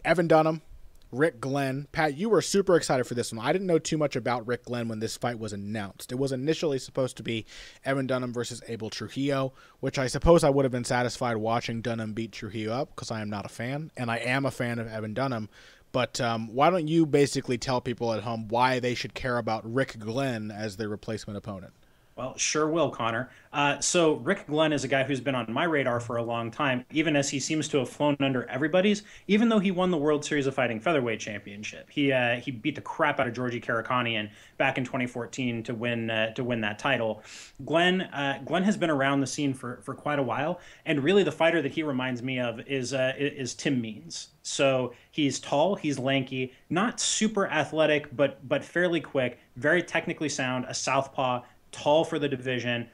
Evan Dunham, Rick Glenn. Pat, you were super excited for this one. I didn't know too much about Rick Glenn when this fight was announced. It was initially supposed to be Evan Dunham versus Abel Trujillo, which I suppose I would have been satisfied watching Dunham beat Trujillo up, because I am not a fan, and I am a fan of Evan Dunham. But why don't you basically tell people at home why they should care about Rick Glenn as their replacement opponent? Well, sure will, Connor. So Rick Glenn is a guy who's been on my radar for a long time, even as he seems to have flown under everybody's, even though he won the World Series of Fighting Featherweight Championship. He beat the crap out of Georgi Karakanian back in 2014 to win that title. Glenn has been around the scene for quite a while, and really the fighter that he reminds me of is Tim Means. So he's tall, he's lanky, not super athletic, but fairly quick, very technically sound, a southpaw, tall for the division,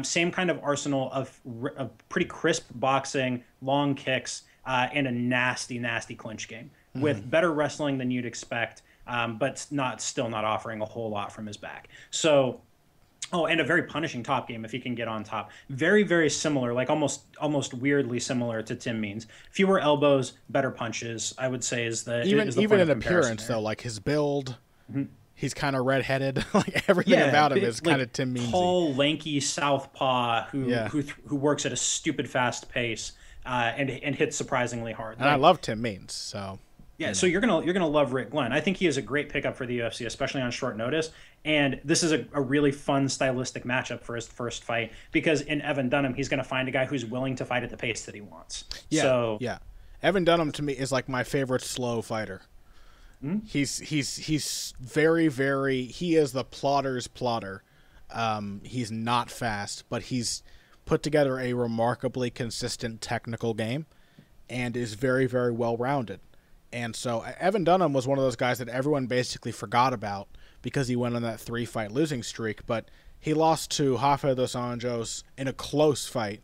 same kind of arsenal of pretty crisp boxing, long kicks, and a nasty clinch game with better wrestling than you'd expect, but still not offering a whole lot from his back. So, and a very punishing top game if he can get on top. Very, very similar, like almost weirdly similar to Tim Means. Fewer elbows, better punches, I would say is the even in appearance though, like his build. Mm-hmm. He's kind of redheaded. Like everything about him is kind of Tim Means. Tall, lanky southpaw who works at a stupid fast pace and hits surprisingly hard. And I love Tim Means, so yeah. So you're gonna love Rick Glenn. I think he is a great pickup for the UFC, especially on short notice. And this is a really fun stylistic matchup for his first fight, because in Evan Dunham, he's gonna find a guy who's willing to fight at the pace that he wants. Yeah. Evan Dunham to me is like my favorite slow fighter. He's very, very, he is the plotter's plotter. He's not fast, but he's put together a remarkably consistent technical game and is very, very well-rounded. And so Evan Dunham was one of those guys that everyone basically forgot about because he went on that 3-fight losing streak, but he lost to Rafa dos Anjos in a close fight,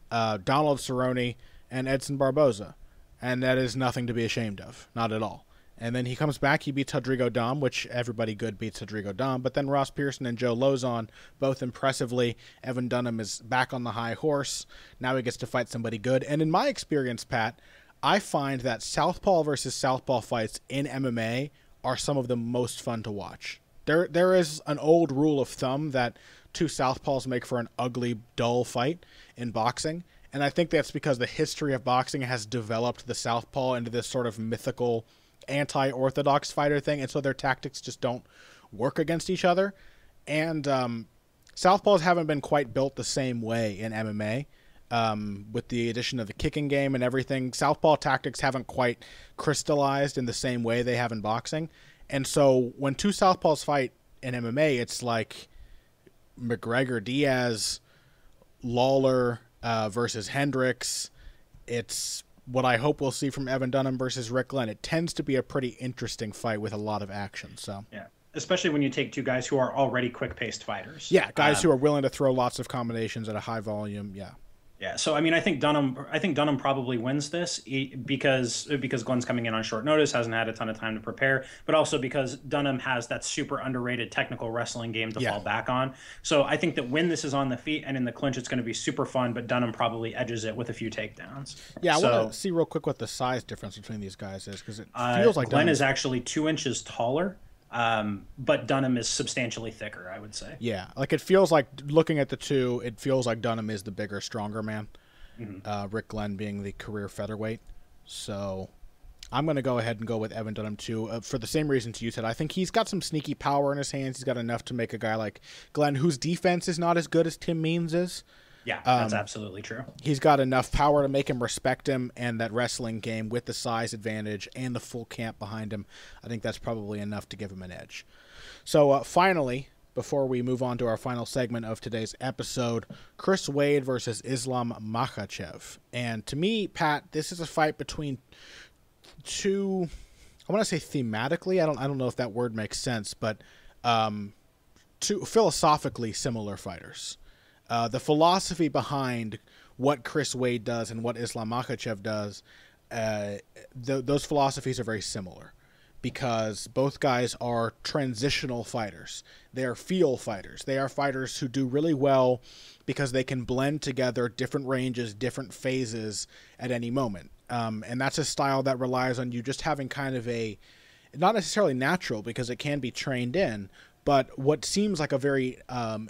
Donald Cerrone and Edson Barboza, and that is nothing to be ashamed of, not at all. And then he comes back, he beats Rodrigo Dom, which everybody good beats Rodrigo Dom. But then Ross Pearson and Joe Lozon, both impressively. Evan Dunham is back on the high horse. Now he gets to fight somebody good. And in my experience, Pat, I find that southpaw versus southpaw fights in MMA are some of the most fun to watch. There is an old rule of thumb that two southpaws make for an ugly, dull fight in boxing. And I think that's because the history of boxing has developed the southpaw into this sort of mythical anti-orthodox fighter thing, and so their tactics just don't work against each other. And Southpaws haven't been quite built the same way in MMA. With the addition of the kicking game and everything, southpaw tactics haven't quite crystallized in the same way they have in boxing. And so when two southpaws fight in MMA, it's like McGregor Diaz, Lawler versus Hendricks. It's what I hope we'll see from Evan Dunham versus Rick Glenn. It tends to be a pretty interesting fight with a lot of action. So yeah, especially when you take two guys who are already quick-paced fighters. Yeah, guys who are willing to throw lots of combinations at a high volume. Yeah. Yeah, so I mean, I think Dunham probably wins this because Glenn's coming in on short notice, hasn't had a ton of time to prepare, but also because Dunham has that super underrated technical wrestling game to fall back on. So I think that when this is on the feet and in the clinch, it's going to be super fun, but Dunham probably edges it with a few takedowns. Yeah, I want to see real quick what the size difference between these guys is, because it feels like Glenn is actually 2 inches taller. But Dunham is substantially thicker, I would say. Yeah, like it feels like, looking at the two, it feels like Dunham is the bigger, stronger man. Rick Glenn being the career featherweight. So I'm going to go ahead and go with Evan Dunham too, for the same reasons you said. I think he's got some sneaky power in his hands. He's got enough to make a guy like Glenn, whose defense is not as good as Tim Means is. Yeah, that's absolutely true. He's got enough power to make him respect him, and that wrestling game with the size advantage and the full camp behind him, I think that's probably enough to give him an edge. So finally, before we move on to our final segment of today's episode, Chris Wade versus Islam Makhachev. And to me, Pat, this is a fight between two, I want to say thematically, I don't know if that word makes sense, but two philosophically similar fighters. The philosophy behind what Chris Wade does and what Islam Makhachev does, those philosophies are very similar, because both guys are transitional fighters. They are feel fighters. They are fighters who do really well because they can blend together different ranges, different phases at any moment. And that's a style that relies on you just having kind of a, not necessarily natural, because it can be trained in, but what seems like a very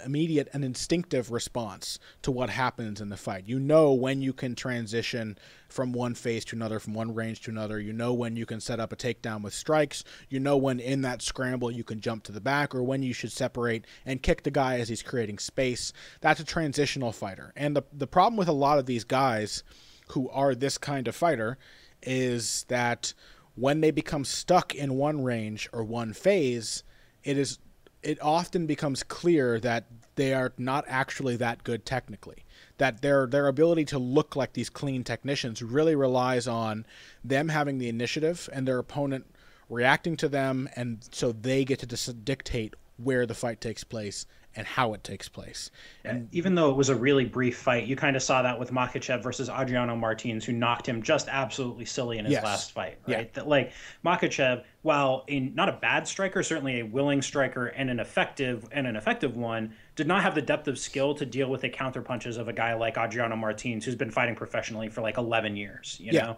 immediate and instinctive response to what happens in the fight. You know when you can transition from one phase to another, from one range to another. You know when you can set up a takedown with strikes. You know when in that scramble you can jump to the back, or when you should separate and kick the guy as he's creating space. That's a transitional fighter. And the problem with a lot of these guys who are this kind of fighter is that when they become stuck in one range or one phase, it often becomes clear that they are not actually that good technically, that their ability to look like these clean technicians really relies on them having the initiative and their opponent reacting to them, and so they get to dictate where the fight takes place and how it takes place. And even though it was a really brief fight, you kind of saw that with Makhachev versus Adriano Martins, who knocked him just absolutely silly in his last fight, right? Yeah. That, like, Makhachev, while not a bad striker, certainly a willing striker and an effective one, did not have the depth of skill to deal with the counter punches of a guy like Adriano Martins, who's been fighting professionally for like 11 years, you know?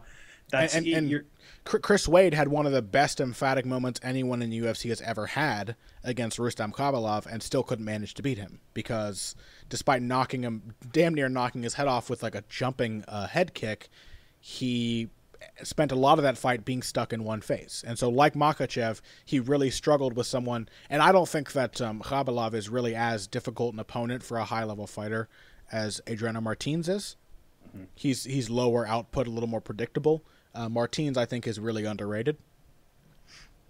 That's, and Chris Wade had one of the best emphatic moments anyone in the UFC has ever had against Rustam Khabilov, and still couldn't manage to beat him, because despite damn near knocking his head off with like a jumping head kick, he spent a lot of that fight being stuck in one phase. And so, like Makhachev, he really struggled with someone, and I don't think that Khabilov is really as difficult an opponent for a high-level fighter as Adriano Martins is. Mm-hmm. He's lower output, a little more predictable. Martins, I think, is really underrated.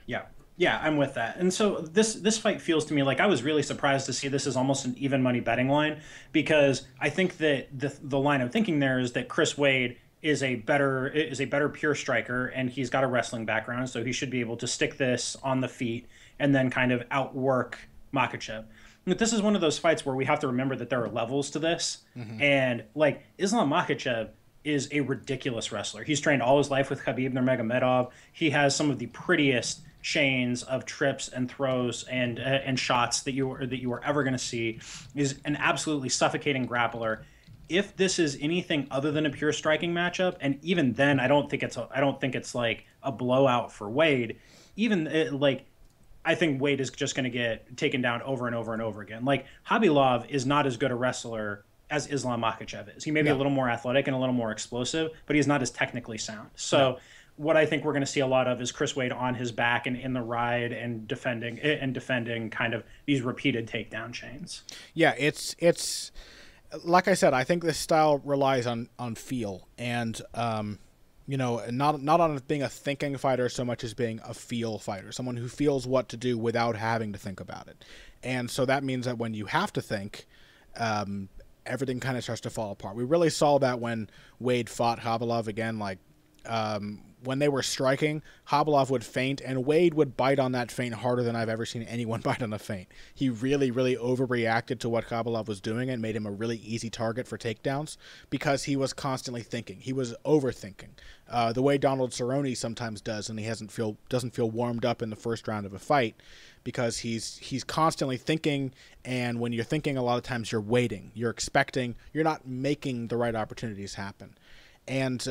Yeah, I'm with that. And so this fight feels to me like I was really surprised to see this as almost an even money betting line, because I think that the line of thinking there is that Chris Wade is a better pure striker, and he's got a wrestling background, so he should be able to stick this on the feet and then kind of outwork Makhachev. But this is one of those fights where we have to remember that there are levels to this. Mm-hmm. And like Islam Makhachev is a ridiculous wrestler. He's trained all his life with Khabib Nurmagomedov. He has some of the prettiest chains of trips and throws and shots that you are ever going to see. Is an absolutely suffocating grappler. If this is anything other than a pure striking matchup, and even then, I don't think it's like a blowout for Wade. I think Wade is just going to get taken down over and over and over again. Like, Khabilov is not as good a wrestler as Islam Makhachev is. He may be a little more athletic and a little more explosive, but he's not as technically sound. So what I think we're going to see a lot of is Chris Wade on his back and in the ride and defending kind of these repeated takedown chains. Yeah, it's like I said, I think this style relies on feel and not on being a thinking fighter so much as being a feel fighter, someone who feels what to do without having to think about it. And so that means that when you have to think, everything kind of starts to fall apart. We really saw that when Wade fought Khabilov again, when they were striking, Khabilov would feint, and Wade would bite on that feint harder than I've ever seen anyone bite on a feint. He really, really overreacted to what Khabilov was doing and made him a really easy target for takedowns because he was constantly thinking. He was overthinking, the way Donald Cerrone sometimes does, and he doesn't feel warmed up in the first round of a fight because he's constantly thinking, and when you're thinking, a lot of times you're waiting, you're expecting, you're not making the right opportunities happen. And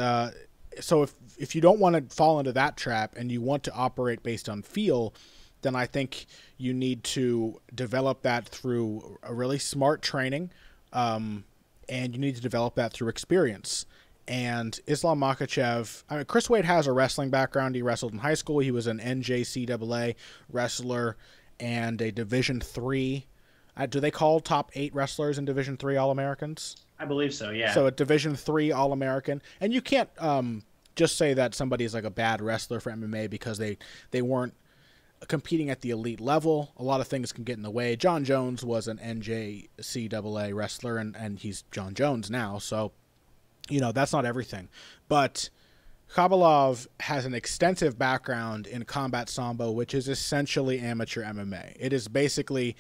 so if you don't want to fall into that trap and you want to operate based on feel, then I think you need to develop that through a really smart training, and you need to develop that through experience. And Islam Makhachev, Chris Wade has a wrestling background. He wrestled in high school. He was an NJCAA wrestler and a Division III. Do they call top 8 wrestlers in Division III All-Americans? I believe so, yeah. So a Division III All-American. And you can't just say that somebody is like a bad wrestler for MMA because they weren't competing at the elite level. A lot of things can get in the way. John Jones was an NJCAA wrestler, and he's John Jones now. So, that's not everything. But Khabilov has an extensive background in combat sambo, which is essentially amateur MMA. It is basically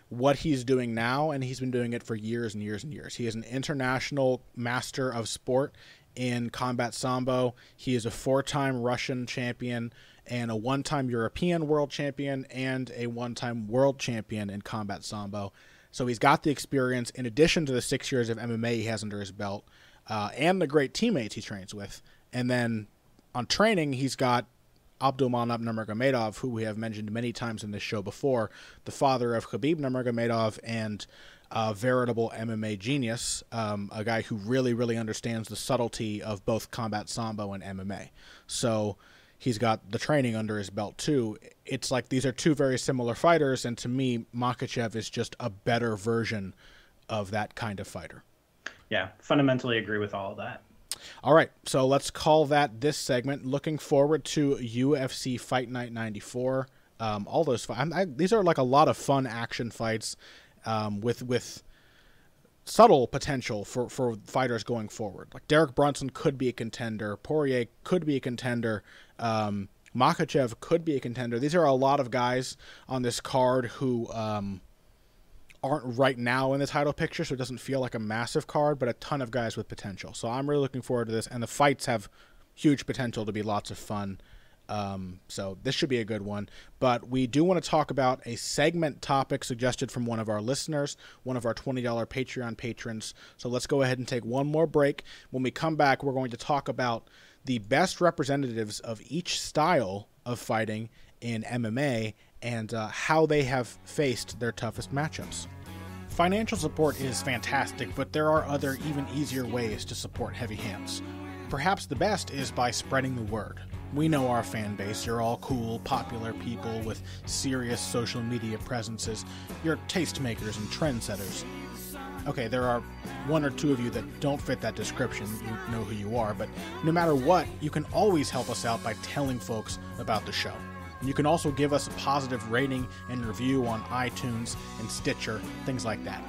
what he's doing now, and he's been doing it for years and years and years. He is an international master of sport in combat sambo. He is a 4-time Russian champion and a 1-time European world champion and a 1-time world champion in combat sambo. So he's got the experience in addition to the 6 years of MMA he has under his belt, and the great teammates he trains with. And then on training, he's got Abdulmanap Nurmagomedov, who we have mentioned many times in this show before, the father of Khabib Nurmagomedov and a veritable MMA genius, a guy who really, really understands the subtlety of both combat sambo and MMA. So he's got the training under his belt too. It's like these are two very similar fighters, and to me, Makhachev is just a better version of that kind of fighter. Yeah, fundamentally agree with all of that. All right, so let's call that this segment. Looking forward to UFC Fight Night 94. All those these are like a lot of fun action fights with subtle potential for fighters going forward. Like Derek Brunson could be a contender. Poirier could be a contender. Makhachev could be a contender. These are a lot of guys on this card who aren't right now in the title picture, so it doesn't feel like a massive card, but a ton of guys with potential. So I'm really looking forward to this, and the fights have huge potential to be lots of fun. So this should be a good one. But we do want to talk about a segment topic suggested from one of our listeners, one of our $20 Patreon patrons. So let's go ahead and take one more break. When we come back, we're going to talk about the best representatives of each style of fighting in MMA and how they have faced their toughest matchups. Financial support is fantastic, but there are other, even easier ways to support Heavy Hands. Perhaps the best is by spreading the word. We know our fan base. You're all cool, popular people with serious social media presences. You're tastemakers and trendsetters. Okay, there are one or two of you that don't fit that description. You know who you are, but no matter what, you can always help us out by telling folks about the show. You can also give us a positive rating and review on iTunes and Stitcher, things like that.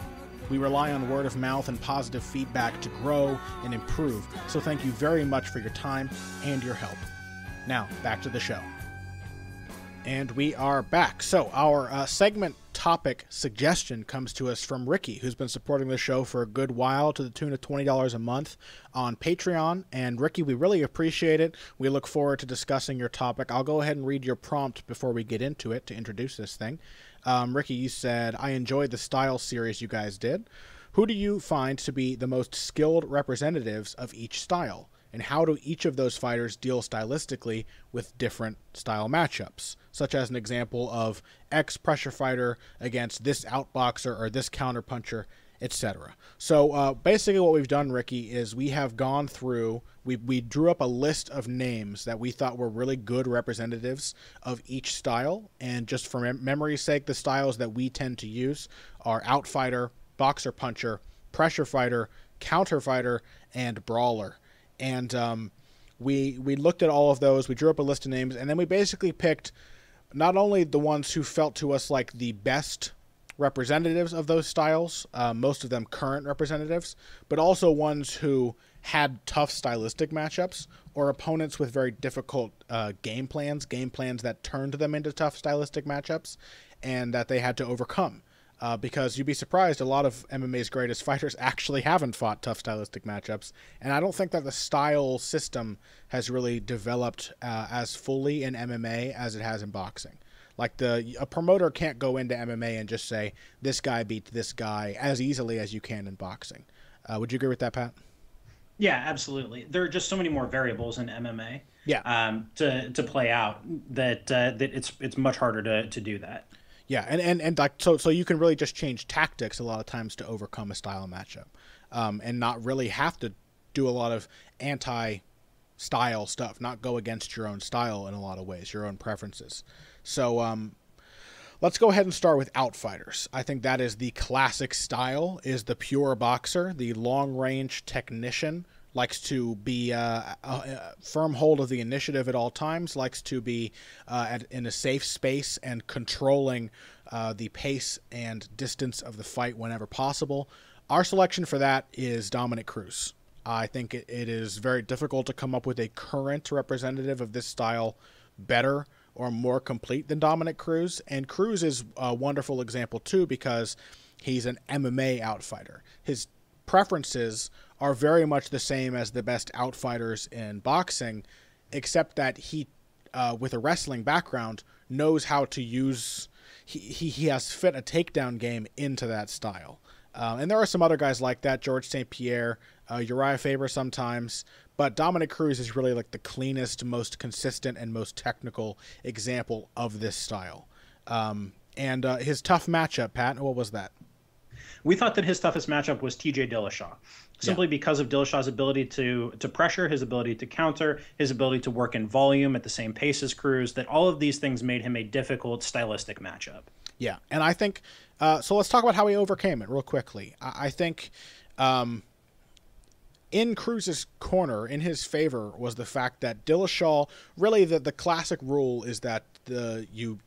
We rely on word of mouth and positive feedback to grow and improve, so thank you very much for your time and your help. Now, back to the show. And we are back. So our segment topic suggestion comes to us from Ricky, who's been supporting the show for a good while to the tune of $20 a month on Patreon. And Ricky, we really appreciate it. We look forward to discussing your topic. I'll go ahead and read your prompt before we get into it to introduce this thing. Ricky, you said, I enjoyed the style series you guys did. Who do you find to be the most skilled representatives of each style? And how do each of those fighters deal stylistically with different style matchups, such as an example of X pressure fighter against this outboxer or this counterpuncher, etc. So basically what we've done, Ricky, is we have gone through We drew up a list of names that we thought were really good representatives of each style. And just for memory's sake, the styles that we tend to use are outfighter, boxer puncher, pressure fighter, counter fighter, and brawler. And we looked at all of those. We drew up a list of names, and then we basically picked not only the ones who felt to us like the best representatives of those styles, most of them current representatives, but also ones who had tough stylistic matchups or opponents with very difficult game plans that turned them into tough stylistic matchups and that they had to overcome. Because you'd be surprised, a lot of MMA's greatest fighters actually haven't fought tough stylistic matchups, and I don't think that the style system has really developed as fully in MMA as it has in boxing. Like a promoter can't go into MMA and just say, this guy beat this guy as easily as you can in boxing. Would you agree with that, Pat? Yeah, absolutely. There are just so many more variables in MMA to play out that it's much harder to do that. Yeah, and like so you can really just change tactics a lot of times to overcome a style matchup, and not really have to do a lot of anti-style stuff, not go against your own style in a lot of ways, your own preferences. So let's go ahead and start with outfighters. I think that is the classic style, is the pure boxer, the long-range technician, likes to be a firm hold of the initiative at all times, likes to be in a safe space and controlling the pace and distance of the fight whenever possible. Our selection for that is Dominick Cruz. I think it is very difficult to come up with a current representative of this style better or more complete than Dominick Cruz. And Cruz is a wonderful example too, because he's an MMA outfighter. His preferences are very much the same as the best outfighters in boxing, except that he, with a wrestling background, knows how to use, he has fit a takedown game into that style. And there are some other guys like that, George St. Pierre, Uriah Faber sometimes, but Dominick Cruz is really like the cleanest, most consistent, and most technical example of this style. And his tough matchup, Pat, what was that? We thought that his toughest matchup was TJ Dillashaw, simply because of Dillashaw's ability to pressure, his ability to counter, his ability to work in volume at the same pace as Cruz, that all of these things made him a difficult stylistic matchup. Yeah, and I think, so let's talk about how he overcame it real quickly. I think in Cruz's corner, in his favor, was the fact that Dillashaw, really the classic rule is that you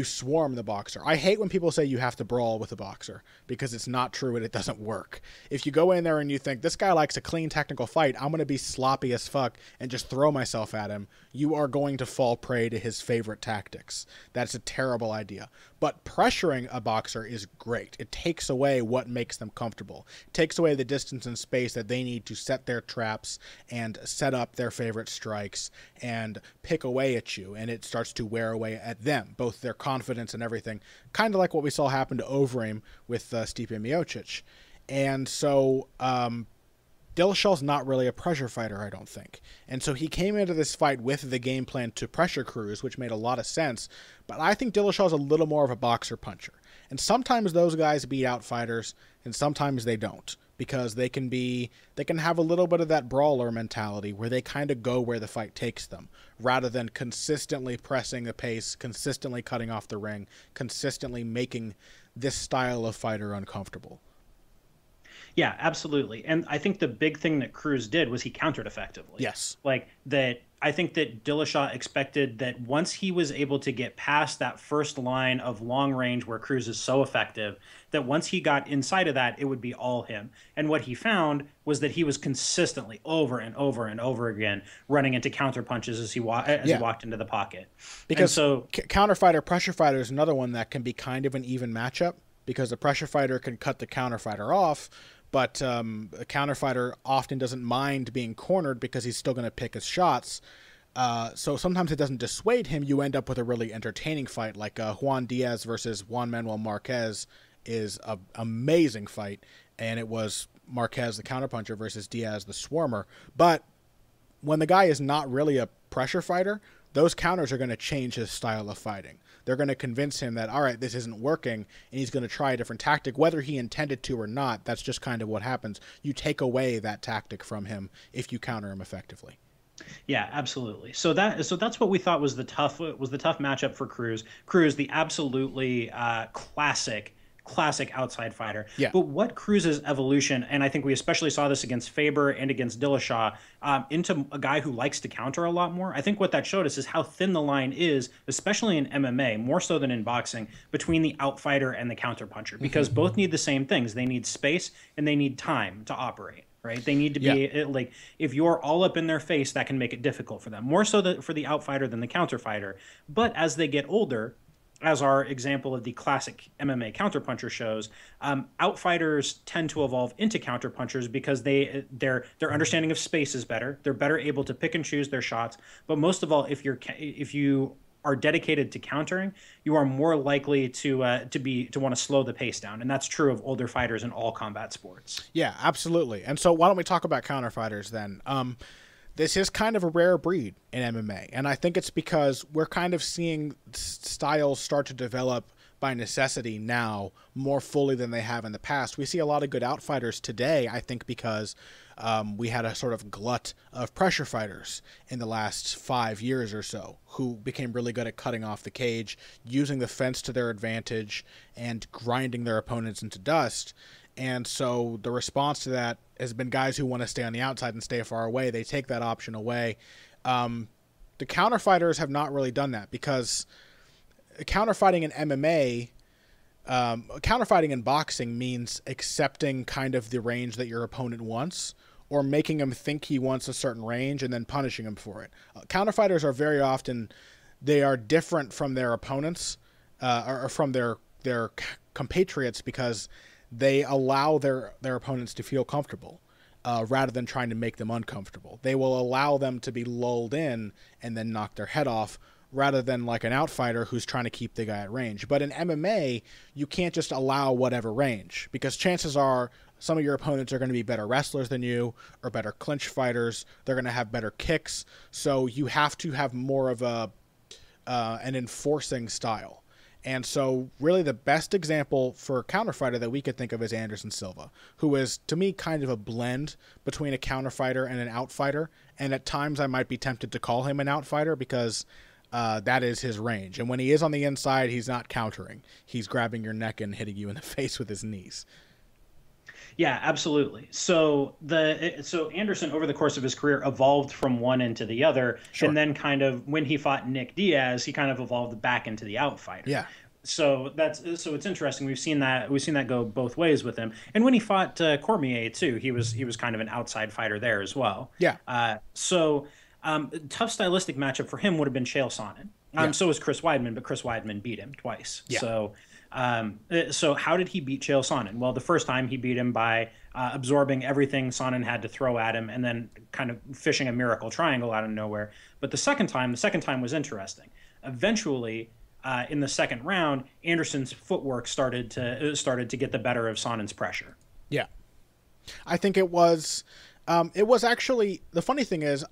swarm the boxer. I hate when people say you have to brawl with a boxer, because it's not true and it doesn't work. If you go in there and you think, this guy likes a clean technical fight, I'm going to be sloppy as fuck and just throw myself at him, you are going to fall prey to his favorite tactics. That's a terrible idea. But pressuring a boxer is great. It takes away what makes them comfortable. It takes away the distance and space that they need to set their traps and set up their favorite strikes and pick away at you, and it starts to wear away at them, both their confidence and everything, kind of like what we saw happen to Overeem with Stipe Miocic. And so Dillashaw's not really a pressure fighter, I don't think. And so he came into this fight with the game plan to pressure Cruz, which made a lot of sense. But I think Dillashaw's a little more of a boxer puncher. And sometimes those guys beat out fighters, and sometimes they don't, because they can have a little bit of that brawler mentality where they kind of go where the fight takes them, rather than consistently pressing the pace, consistently cutting off the ring, consistently making this style of fighter uncomfortable. Yeah, absolutely. And I think the big thing that Cruz did was he countered effectively. Yes. Like that, I think that Dillashaw expected that once he was able to get past that first line of long range where Cruz is so effective, that once he got inside of that, it would be all him. And what he found was that he was consistently over and over and over again running into counter punches as he walked into the pocket. Because counter fighter, pressure fighter is another one that can be kind of an even matchup, because the pressure fighter can cut the counter fighter off, but a counter fighter often doesn't mind being cornered because he's still going to pick his shots. So sometimes it doesn't dissuade him. You end up with a really entertaining fight, like Juan Diaz versus Juan Manuel Marquez is an amazing fight, and it was Marquez the counterpuncher versus Diaz the swarmer. But when the guy is not really a pressure fighter, those counters are going to change his style of fighting. They're going to convince him that, all right, this isn't working, and he's going to try a different tactic, whether he intended to or not. That's just kind of what happens. You take away that tactic from him if you counter him effectively. Yeah, absolutely. So that's what we thought was the tough matchup for Cruz. Cruz, the absolutely classic outside fighter. Yeah. But what Cruz's evolution, and I think we especially saw this against Faber and against Dillashaw, into a guy who likes to counter a lot more. I think what that showed us is how thin the line is, especially in MMA, more so than in boxing, between the outfighter and the counterpuncher, because both need the same things. They need space and they need time to operate. Right? They need to be like, if you're all up in their face, that can make it difficult for them, more so for the outfighter than the counterfighter. But as they get older, as our example of the classic MMA counterpuncher shows, outfighters tend to evolve into counterpunchers because their understanding of space is better. They're better able to pick and choose their shots. But most of all, if you are dedicated to countering, you are more likely to want to slow the pace down, and that's true of older fighters in all combat sports. Yeah, absolutely. And so why don't we talk about counter fighters then? This is kind of a rare breed in MMA, and I think it's because we're kind of seeing styles start to develop by necessity now more fully than they have in the past. We see a lot of good outfighters today, I think, because we had a sort of glut of pressure fighters in the last 5 years or so who became really good at cutting off the cage, using the fence to their advantage, and grinding their opponents into dust. And so the response to that has been guys who want to stay on the outside and stay far away. They take that option away. The counter fighters have not really done that because counterfighting in MMA, counterfighting in boxing means accepting kind of the range that your opponent wants, or making him think he wants a certain range and then punishing him for it. Counterfighters are very often, they are different from their opponents or from their compatriots because they allow their opponents to feel comfortable rather than trying to make them uncomfortable. They will allow them to be lulled in and then knock their head off, rather than like an outfighter who's trying to keep the guy at range. But in MMA, you can't just allow whatever range, because chances are some of your opponents are going to be better wrestlers than you or better clinch fighters. They're going to have better kicks. So you have to have more of an enforcing style. And so really the best example for a counterfighter that we could think of is Anderson Silva, who is, to me, kind of a blend between a counterfighter and an outfighter. And at times I might be tempted to call him an outfighter because that is his range. And when he is on the inside, he's not countering. He's grabbing your neck and hitting you in the face with his knees. Yeah, absolutely. So Anderson, over the course of his career, evolved from one into the other. Sure. And then kind of when he fought Nick Diaz, he kind of evolved back into the outfighter. Yeah. So it's interesting. We've seen that go both ways with him. And when he fought Cormier too, he was kind of an outside fighter there as well. Yeah. Tough stylistic matchup for him would have been Chael Sonnen. So was Chris Weidman, but Chris Weidman beat him twice. Yeah. So how did he beat Chael Sonnen? Well, the first time he beat him by absorbing everything Sonnen had to throw at him and then kind of fishing a miracle triangle out of nowhere. But the second time was interesting. Eventually, in the second round, Anderson's footwork started to get the better of Sonnen's pressure. Yeah, I think it was actually, the funny thing is,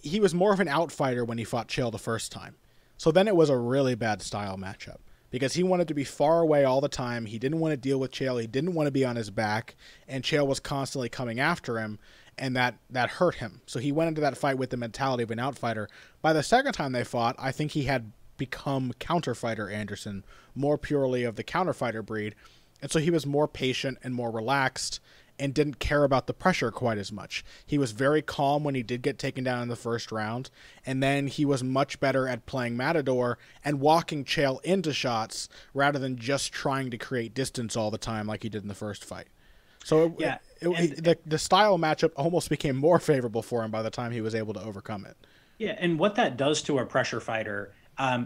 he was more of an outfighter when he fought Chael the first time. So then it was a really bad style matchup because he wanted to be far away all the time. He didn't want to deal with Chael. He didn't want to be on his back, and Chael was constantly coming after him, and that hurt him. So he went into that fight with the mentality of an outsider. By the second time they fought, I think he had become counterfighter Anderson, more purely of the counterfighter breed, and so he was more patient and more relaxed and didn't care about the pressure quite as much. He was very calm when he did get taken down in the first round, and then he was much better at playing Matador and walking Chael into shots rather than just trying to create distance all the time like he did in the first fight. So the style matchup almost became more favorable for him by the time he was able to overcome it. Yeah, and what that does to a pressure fighter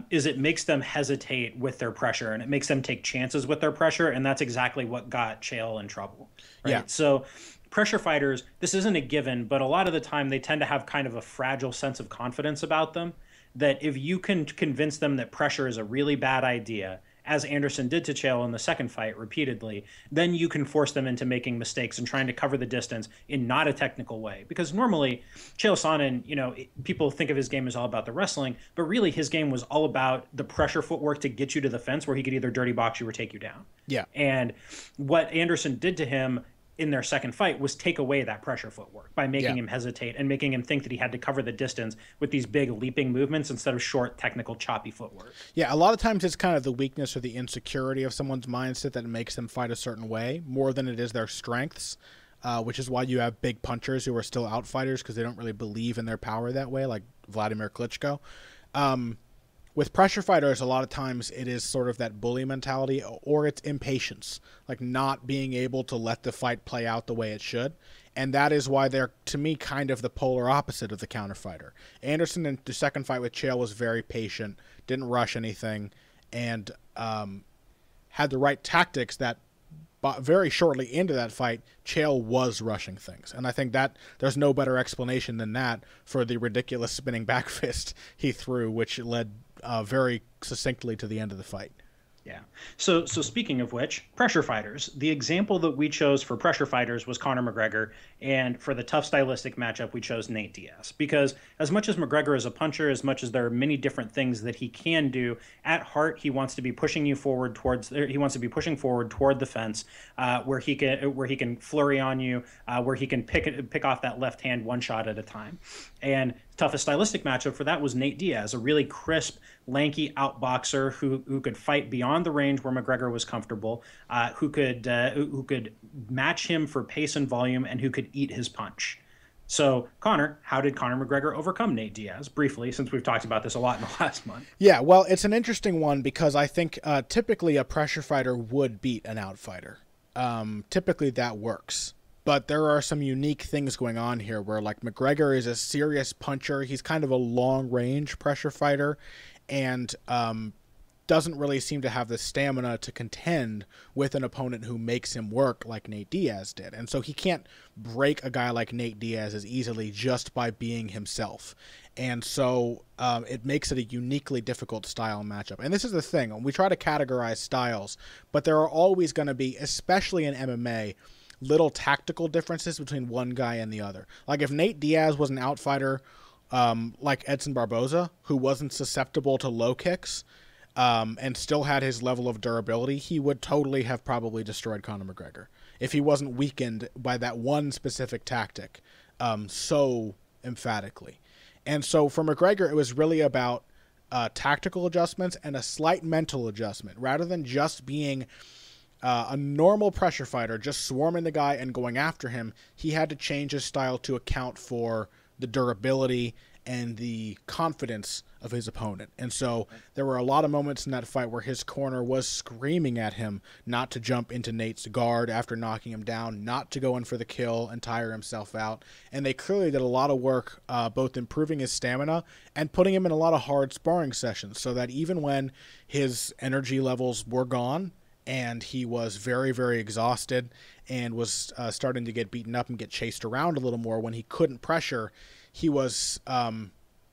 is it makes them hesitate with their pressure, and it makes them take chances with their pressure, and that's exactly what got Chael in trouble. Right? Yeah. So pressure fighters, this isn't a given, but a lot of the time they tend to have kind of a fragile sense of confidence about them, that if you can convince them that pressure is a really bad idea as Anderson did to Chael in the second fight repeatedly, then you can force them into making mistakes and trying to cover the distance in not a technical way. Because normally, Chael Sonnen, people think of his game as all about the wrestling, but really his game was all about the pressure footwork to get you to the fence where he could either dirty box you or take you down. Yeah. And what Anderson did to him in their second fight was take away that pressure footwork by making him hesitate and making him think that he had to cover the distance with these big leaping movements instead of short, technical, choppy footwork. Yeah, a lot of times it's kind of the weakness or the insecurity of someone's mindset that makes them fight a certain way more than it is their strengths, which is why you have big punchers who are still outfighters because they don't really believe in their power that way, like Vladimir Klitschko. With pressure fighters, a lot of times it is sort of that bully mentality or it's impatience, like not being able to let the fight play out the way it should. And that is why they're, to me, kind of the polar opposite of the counter fighter. Anderson in the second fight with Chael was very patient, didn't rush anything, and had the right tactics that very shortly into that fight, Chael was rushing things. And I think that there's no better explanation than that for the ridiculous spinning back fist he threw, which led very succinctly to the end of the fight. Yeah. So speaking of which, pressure fighters, the example that we chose for pressure fighters was Conor McGregor. And for the tough stylistic matchup, we chose Nate Diaz. Because as much as McGregor is a puncher, as much as there are many different things that he can do, at heart, he wants to be pushing you forward toward the fence, where he can flurry on you, where he can pick off that left hand one shot at a time. And toughest stylistic matchup for that was Nate Diaz, a really crisp, lanky outboxer who could fight beyond the range where McGregor was comfortable, who could match him for pace and volume, and who could eat his punch. So, Connor, how did Conor McGregor overcome Nate Diaz? Briefly, since we've talked about this a lot in the last month. Yeah, well, it's an interesting one because I think typically a pressure fighter would beat an outfighter. Typically that works. But there are some unique things going on here where, like, McGregor is a serious puncher. He's kind of a long-range pressure fighter and doesn't really seem to have the stamina to contend with an opponent who makes him work like Nate Diaz did. And so he can't break a guy like Nate Diaz as easily just by being himself. And so it makes it a uniquely difficult style matchup. And this is the thing. We try to categorize styles, but there are always going to be, especially in MMA, little tactical differences between one guy and the other. Like if Nate Diaz was an outfighter like Edson Barboza, who wasn't susceptible to low kicks and still had his level of durability, he would totally have probably destroyed Conor McGregor if he wasn't weakened by that one specific tactic so emphatically. And so for McGregor, it was really about tactical adjustments and a slight mental adjustment. Rather than just being a normal pressure fighter, just swarming the guy and going after him, he had to change his style to account for the durability and the confidence of his opponent. And so there were a lot of moments in that fight where his corner was screaming at him not to jump into Nate's guard after knocking him down, not to go in for the kill and tire himself out. And they clearly did a lot of work both improving his stamina and putting him in a lot of hard sparring sessions so that even when his energy levels were gone and he was very, very exhausted and was starting to get beaten up and get chased around a little more when he couldn't pressure, he was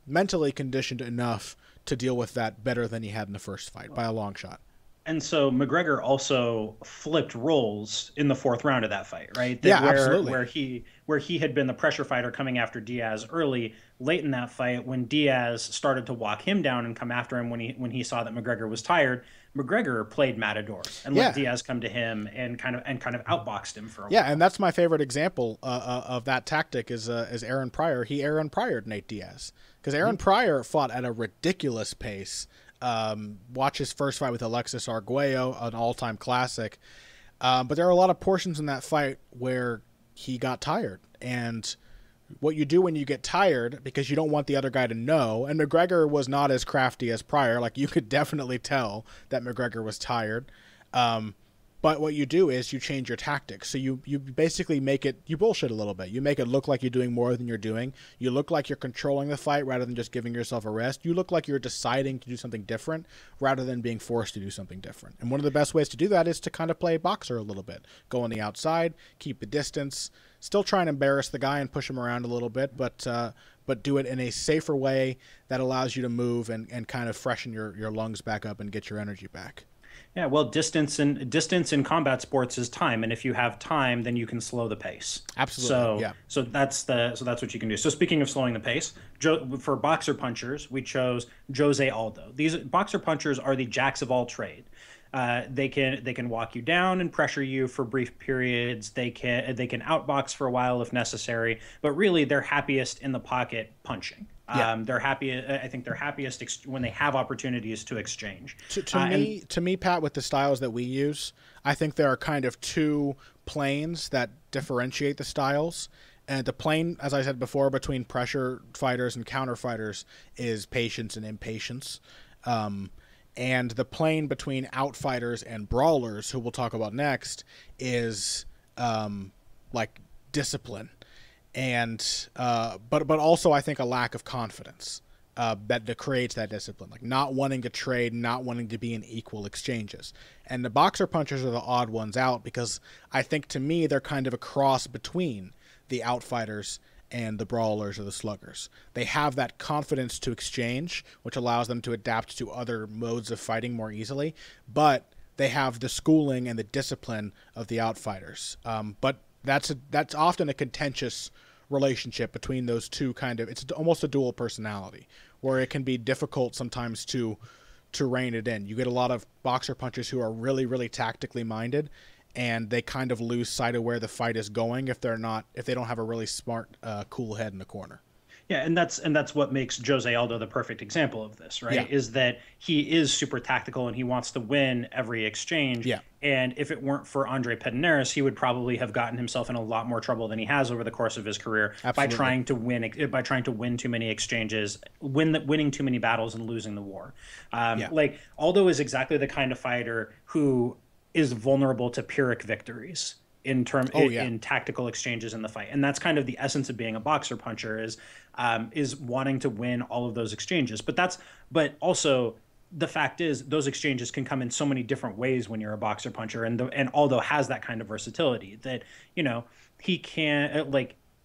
mentally conditioned enough to deal with that better than he had in the first fight by a long shot. And so McGregor also flipped roles in the fourth round of that fight, right? Absolutely. Where he had been the pressure fighter coming after Diaz early, late in that fight, when Diaz started to walk him down and come after him when he saw that McGregor was tired, McGregor played Matador and let Diaz come to him and kind of outboxed him for a while. Yeah, and that's my favorite example of that tactic is Aaron Pryor. He Aaron Pryor'd Nate Diaz because Aaron Pryor fought at a ridiculous pace. Watch his first fight with Alexis Arguello, an all-time classic. But there are a lot of portions in that fight where he got tired. And what you do when you get tired, because you don't want the other guy to know, and McGregor was not as crafty as Pryor. Like, you could definitely tell that McGregor was tired. But what you do is you change your tactics. So you basically you bullshit a little bit. You make it look like you're doing more than you're doing. You look like you're controlling the fight rather than just giving yourself a rest. You look like you're deciding to do something different rather than being forced to do something different. And one of the best ways to do that is to kind of play boxer a little bit. Go on the outside, keep the distance, still try and embarrass the guy and push him around a little bit, but do it in a safer way that allows you to move and kind of freshen your lungs back up and get your energy back. Yeah, well, distance in combat sports is time, and if you have time, then you can slow the pace. Absolutely. Yeah. So that's what you can do. So speaking of slowing the pace, for boxer punchers, we chose Jose Aldo. These boxer punchers are the jacks of all trade. They can walk you down and pressure you for brief periods. They can outbox for a while if necessary, but really they're happiest in the pocket punching. Yeah. They're happy. I think they're happiest when they have opportunities to exchange. To me, Pat, with the styles that we use, I think there are kind of two planes that differentiate the styles. And the plane, as I said before, between pressure fighters and counter fighters is patience and impatience. And the plane between outfighters and brawlers, who we'll talk about next, is like discipline. And but also I think a lack of confidence that creates that discipline, like not wanting to trade, not wanting to be in equal exchanges. And the boxer punchers are the odd ones out because I think to me they're kind of a cross between the outfighters and the brawlers or the sluggers. They have that confidence to exchange, which allows them to adapt to other modes of fighting more easily, but they have the schooling and the discipline of the outfighters. But that's often a contentious relationship between those two it's almost a dual personality where it can be difficult sometimes to rein it in. You get a lot of boxer punchers who are really, really tactically minded, and they kind of lose sight of where the fight is going if they don't have a really smart, cool head in the corner. Yeah, and that's what makes Jose Aldo the perfect example of this, right? Yeah. Is that he is super tactical and he wants to win every exchange. Yeah. And if it weren't for Andre Pederneiras, he would probably have gotten himself in a lot more trouble than he has over the course of his career. Absolutely. by trying to win too many exchanges, winning too many battles and losing the war. Like Aldo is exactly the kind of fighter who is vulnerable to Pyrrhic victories in tactical exchanges in the fight. And that's kind of the essence of being a boxer puncher is wanting to win all of those exchanges. But also the fact is those exchanges can come in so many different ways when you're a boxer puncher, and Aldo has that kind of versatility that, he can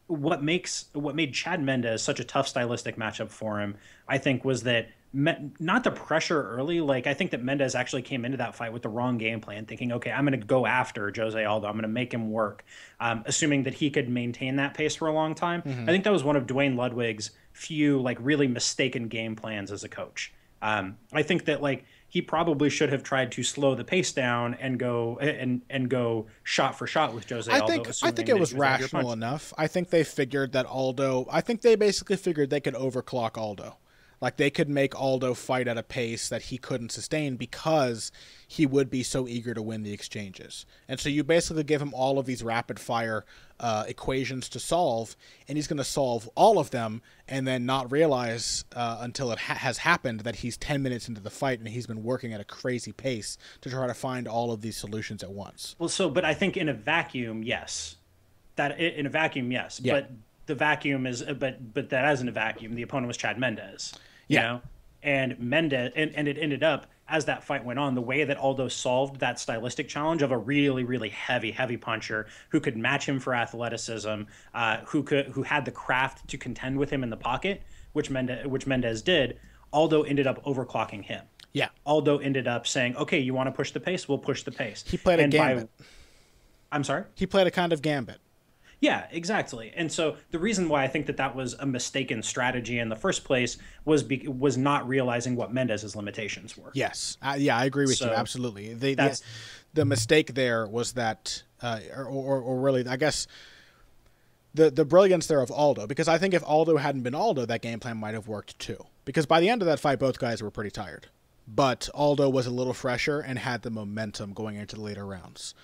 what made Chad Mendes such a tough stylistic matchup for him, I think, was that not the pressure early. Like, I think that Mendes actually came into that fight with the wrong game plan, thinking, okay, I'm going to go after Jose Aldo. I'm going to make him work, assuming that he could maintain that pace for a long time. Mm-hmm. I think that was one of Dwayne Ludwig's few really mistaken game plans as a coach. I think that he probably should have tried to slow the pace down and go shot for shot with Jose Aldo. I think it was rational enough. I think they figured that I think they basically figured they could overclock Aldo. Like, they could make Aldo fight at a pace that he couldn't sustain because he would be so eager to win the exchanges. And so you basically give him all of these rapid-fire equations to solve, and he's going to solve all of them and then not realize until it has happened that he's 10 minutes into the fight and he's been working at a crazy pace to try to find all of these solutions at once. Well, but I think in a vacuum, yes. Yes. Yeah. But the vacuum is, but that isn't a vacuum. The opponent was Chad Mendes. You know? And Mendes, and it ended up, as that fight went on, the way that Aldo solved that stylistic challenge of a really, really heavy puncher who could match him for athleticism, who had the craft to contend with him in the pocket, which Mendes did. Aldo ended up overclocking him. Yeah. Aldo ended up saying, okay, you want to push the pace? We'll push the pace. He played a gambit. I'm sorry? He played a kind of gambit. Yeah, exactly. And so the reason why I think that was a mistaken strategy in the first place was not realizing what Mendes's limitations were. Yes. I agree with you. Absolutely. The mistake there was that, or really, I guess, the brilliance there of Aldo, because I think if Aldo hadn't been Aldo, that game plan might have worked too. Because by the end of that fight, both guys were pretty tired. But Aldo was a little fresher and had the momentum going into the later rounds.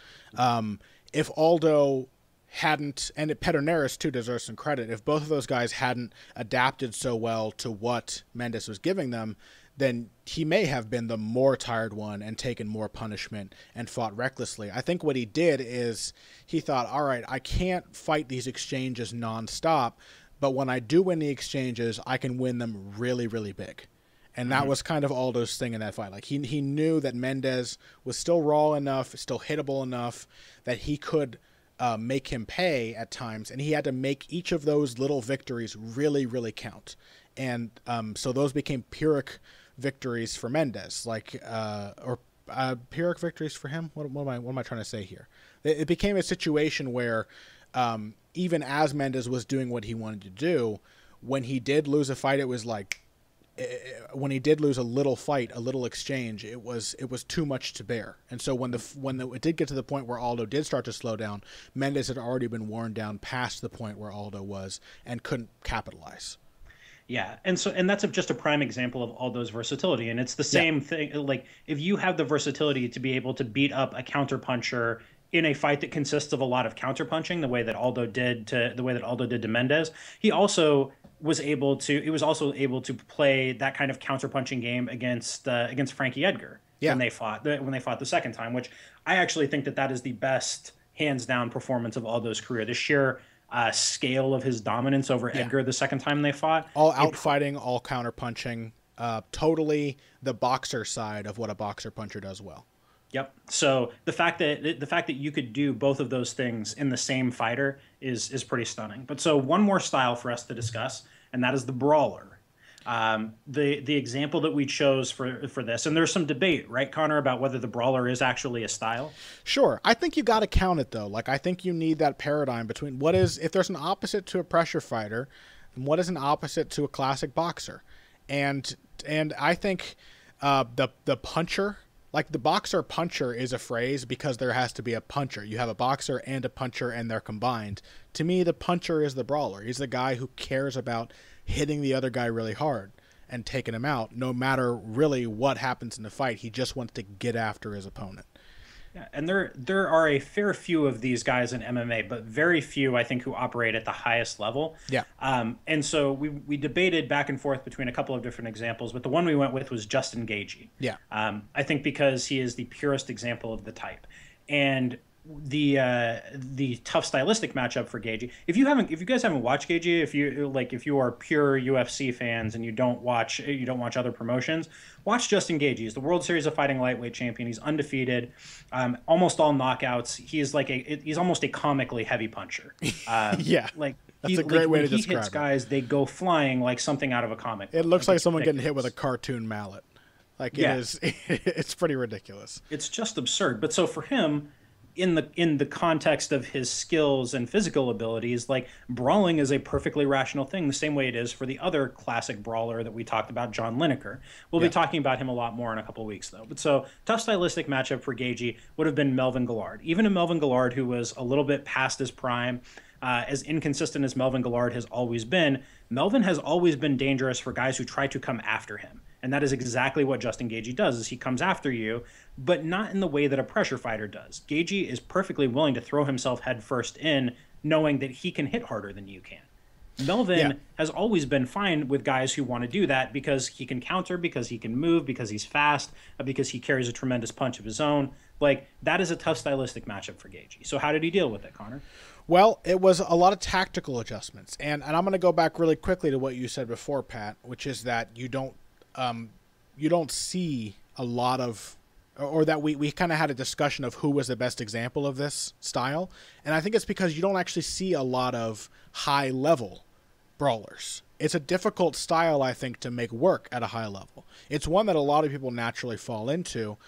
If Aldo hadn't, and Pederneiras too deserves some credit, if both of those guys hadn't adapted so well to what Mendes was giving them, then he may have been the more tired one and taken more punishment and fought recklessly. I think what he did is he thought, all right, I can't fight these exchanges nonstop, but when I do win the exchanges, I can win them really, really big. And that was kind of Aldo's thing in that fight. Like, he knew that Mendes was still raw enough, still hittable enough, that he could make him pay at times, and he had to make each of those little victories really, really count. And so those became Pyrrhic victories for Mendes, or Pyrrhic victories for him. What am I trying to say here? It became a situation where even as Mendes was doing what he wanted to do, when he did lose a fight, it was like, when he did lose a little fight, a little exchange, it was too much to bear. And so when it did get to the point where Aldo did start to slow down, Mendes had already been worn down past the point where Aldo was and couldn't capitalize. Yeah, and that's just a prime example of Aldo's versatility, and it's the same thing. Like, if you have the versatility to be able to beat up a counterpuncher in a fight that consists of a lot of counterpunching, the way that Aldo did to Mendes, he also was able to play that kind of counterpunching game against Frankie Edgar when they fought the second time, which I actually think that is the best hands down performance of Aldo's career. The sheer scale of his dominance over Edgar the second time they fought. All outfighting, all counterpunching, totally the boxer side of what a boxer puncher does well. Yep. So the fact that you could do both of those things in the same fighter is pretty stunning. But so one more style for us to discuss, and that is the brawler. The example that we chose for this, and there's some debate, right, Connor, about whether the brawler is actually a style. Sure. I think you got to count it though. Like, I think you need that paradigm between if there's an opposite to a pressure fighter, and what is an opposite to a classic boxer. And I think the puncher, like the boxer puncher, is a phrase because there has to be a puncher. You have a boxer and a puncher and they're combined. To me, the puncher is the brawler. He's the guy who cares about hitting the other guy really hard and taking him out. No matter really what happens in the fight, he just wants to get after his opponent. Yeah, and there are a fair few of these guys in MMA, but very few, I think, who operate at the highest level. Yeah. And so we debated back and forth between a couple of different examples, but the one we went with was Justin Gaethje. Yeah. I think because he is the purest example of the type. And the tough stylistic matchup for Gaethje. If you guys haven't watched Gaethje, if you are pure UFC fans and you don't watch other promotions, watch Justin Gaethje. He's the World Series of Fighting lightweight champion. He's undefeated, almost all knockouts. He's almost a comically heavy puncher. Yeah, like that's a great way to describe it. When he hits guys, they go flying like something out of a comic book. It looks like someone getting hit with a cartoon mallet. Like, it is. It's pretty ridiculous. It's just absurd. But so for him, in the context of his skills and physical abilities, like, brawling is a perfectly rational thing, the same way it is for the other classic brawler that we talked about, John Lineker. We'll be talking about him a lot more in a couple of weeks, though. But so tough stylistic matchup for Gaethje would have been Melvin Guillard. Even a Melvin Guillard who was a little bit past his prime, as inconsistent as Melvin Guillard has always been, Melvin has always been dangerous for guys who try to come after him. And that is exactly what Justin Gaethje does, is he comes after you, but not in the way that a pressure fighter does. Gaethje is perfectly willing to throw himself headfirst in, knowing that he can hit harder than you can. Melvin has always been fine with guys who want to do that because he can counter, because he can move, because he's fast, because he carries a tremendous punch of his own. Like, that is a tough stylistic matchup for Gaethje. So how did he deal with it, Connor? Well, it was a lot of tactical adjustments. And I'm going to go back really quickly to what you said before, Pat, which is that you don't see a lot of, or that we kind of had a discussion of who was the best example of this style. And I think it's because you don't actually see a lot of high level brawlers. It's a difficult style, I think, to make work at a high level. It's one that a lot of people naturally fall into.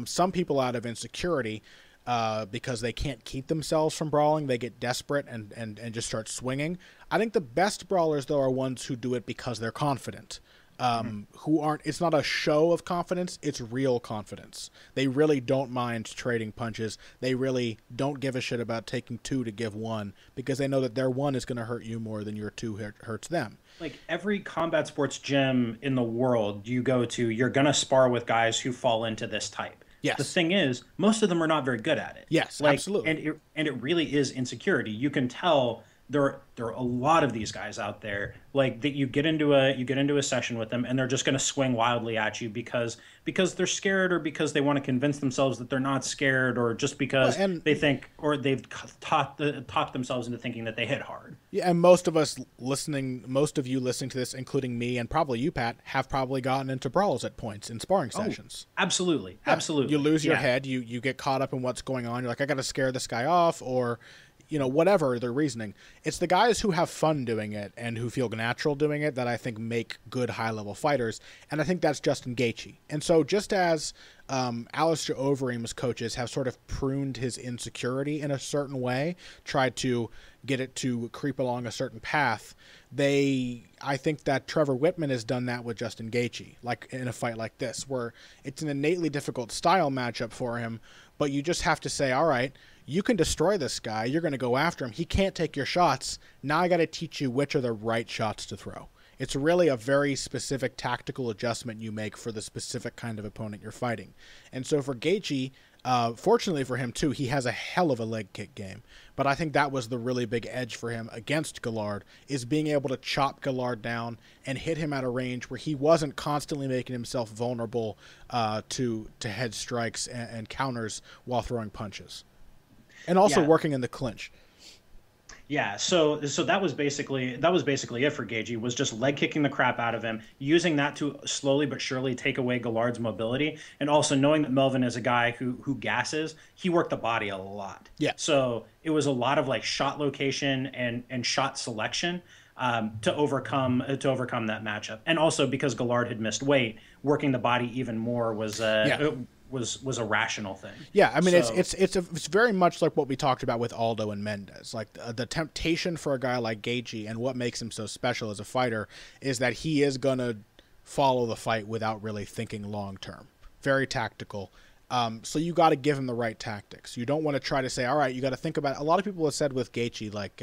Some people out of insecurity, because they can't keep themselves from brawling, they get desperate and just start swinging. I think the best brawlers, though, are ones who do it because they're confident. Who aren't, it's not a show of confidence, it's real confidence. They really don't mind trading punches. They really don't give a shit about taking two to give one, because they know that their one is going to hurt you more than your two hurts them. Like, every combat sports gym in the world you go to, you're going to spar with guys who fall into this type. Yes. The thing is, most of them are not very good at it. Yes, absolutely. And it really is insecurity. You can tell there are a lot of these guys out there, like, that you get into a session with them and they're just going to swing wildly at you because they're scared, or because they want to convince themselves that they're not scared, or just because they think, or they've talked themselves into thinking that they hit hard. Yeah, and most of you listening to this, including me and probably you, Pat, have probably gotten into brawls at points in sparring sessions. Absolutely. Yeah. Absolutely. You lose your head, you get caught up in what's going on. You're like, I got to scare this guy off, or whatever their reasoning, it's the guys who have fun doing it and who feel natural doing it that I think make good high-level fighters, and I think that's Justin Gaethje. And so just as Alistair Overeem's coaches have sort of pruned his insecurity in a certain way, tried to get it to creep along a certain path, I think that Trevor Whitman has done that with Justin Gaethje, like in a fight like this, where it's an innately difficult style matchup for him, but you just have to say, all right, you can destroy this guy. You're going to go after him. He can't take your shots. Now I got to teach you which are the right shots to throw. It's really a very specific tactical adjustment you make for the specific kind of opponent you're fighting. And so for Gaethje, fortunately for him too, he has a hell of a leg kick game. But I think that was the really big edge for him against Gillard, is being able to chop Gillard down and hit him at a range where he wasn't constantly making himself vulnerable to head strikes and counters while throwing punches. And also working in the clinch. Yeah, so that was basically it for Gaethje, was just leg kicking the crap out of him, using that to slowly but surely take away Gillard's mobility, and also knowing that Melvin is a guy who gasses. He worked the body a lot. Yeah. So it was a lot of like shot location and shot selection to overcome that matchup, and also because Gillard had missed weight, working the body even more was a rational thing. Yeah, I mean, it's very much like what we talked about with Aldo and Mendez. Like the temptation for a guy like Gaethje, and what makes him so special as a fighter, is that he is gonna follow the fight without really thinking long term. Very tactical. So you got to give him the right tactics. You don't want to try to say, all right, you got to think about. A lot of people have said with Gaethje, like,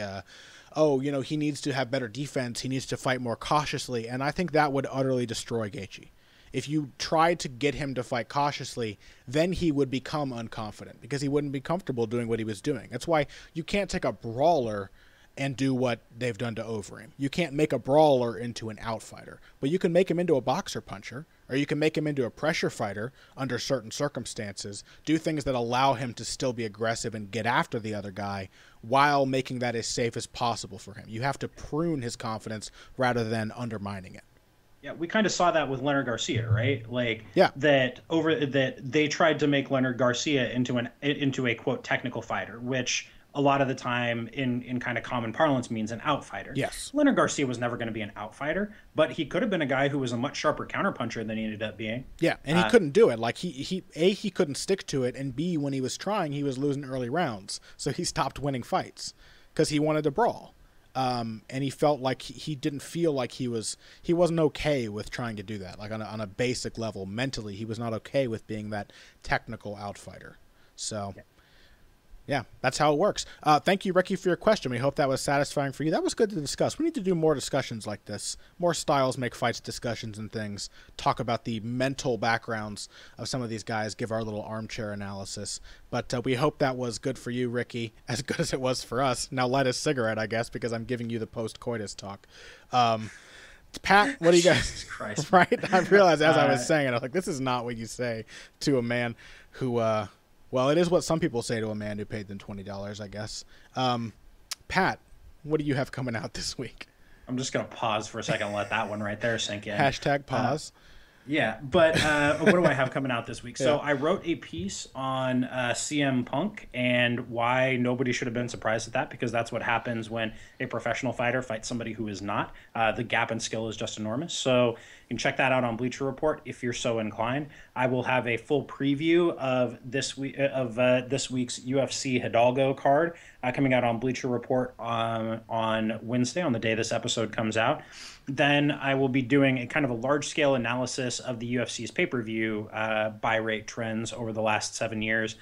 he needs to have better defense. He needs to fight more cautiously, and I think that would utterly destroy Gaethje. If you tried to get him to fight cautiously, then he would become unconfident because he wouldn't be comfortable doing what he was doing. That's why you can't take a brawler and do what they've done to Overeem. You can't make a brawler into an outfighter, but you can make him into a boxer puncher, or you can make him into a pressure fighter under certain circumstances, do things that allow him to still be aggressive and get after the other guy while making that as safe as possible for him. You have to prune his confidence rather than undermining it. Yeah, we kind of saw that with Leonard Garcia, right? Like that they tried to make Leonard Garcia into a quote technical fighter, which a lot of the time in kind of common parlance means an outfighter. Yes. Leonard Garcia was never going to be an outfighter, but he could have been a guy who was a much sharper counterpuncher than he ended up being. Yeah, and he couldn't do it. Like he couldn't stick to it, and B, when he was trying, he was losing early rounds. So he stopped winning fights because he wanted to brawl. And he felt like he didn't feel like he wasn't okay with trying to do that. Like on a basic level, mentally, he was not okay with being that technical outfighter. So, yeah, that's how it works. Thank you, Ricky, for your question. We hope that was satisfying for you. That was good to discuss. We need to do more discussions like this. More styles make fights discussions and things. Talk about the mental backgrounds of some of these guys. Give our little armchair analysis. But we hope that was good for you, Ricky, as good as it was for us. Now light a cigarette, I guess, because I'm giving you the post-coitus talk. Pat, what do you guys... Jesus Christ. Right? I realized as I was saying it, I was like, this is not what you say to a man who... Well, it is what some people say to a man who paid them $20, I guess. Pat, what do you have coming out this week? I'm just going to pause for a second and let that one right there sink in. Hashtag pause. Yeah, but what do I have coming out this week? So I wrote a piece on CM Punk and why nobody should have been surprised at that, because that's what happens when a professional fighter fights somebody who is not. The gap in skill is just enormous. So you can check that out on Bleacher Report if you're so inclined. I will have a full preview of this week's UFC Hidalgo card coming out on Bleacher Report on Wednesday, on the day this episode comes out. Then I will be doing a kind of a large-scale analysis of the UFC's pay-per-view buy rate trends over the last 7 years,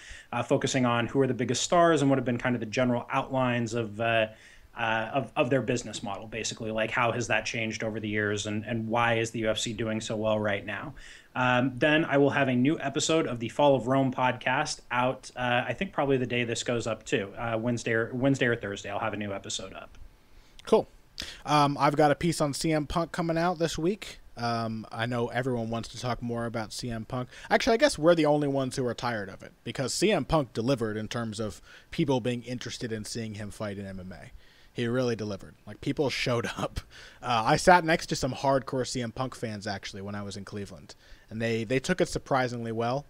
focusing on who are the biggest stars and what have been kind of the general outlines of their business model, basically. Like, how has that changed over the years, and why is the UFC doing so well right now? Then I will have a new episode of the Fall of Rome podcast out, I think probably the day this goes up too, Wednesday or Thursday. I'll have a new episode up. Cool. I've got a piece on CM Punk coming out this week. I know everyone wants to talk more about CM Punk. Actually, I guess we're the only ones who are tired of it, because CM Punk delivered in terms of people being interested in seeing him fight in MMA. He really delivered. Like, people showed up. I sat next to some hardcore CM Punk fans, actually, when I was in Cleveland, and they took it surprisingly well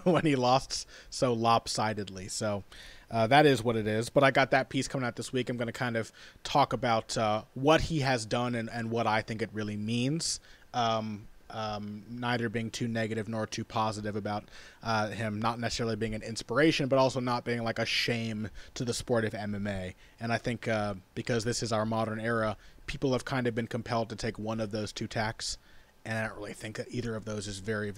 when he lost so lopsidedly. So that is what it is. But I got that piece coming out this week. I'm going to kind of talk about what he has done and what I think it really means. Neither being too negative nor too positive about him not necessarily being an inspiration, but also not being like a shame to the sport of MMA. And I think because this is our modern era, people have kind of been compelled to take one of those two tacks, and I don't really think that either of those is very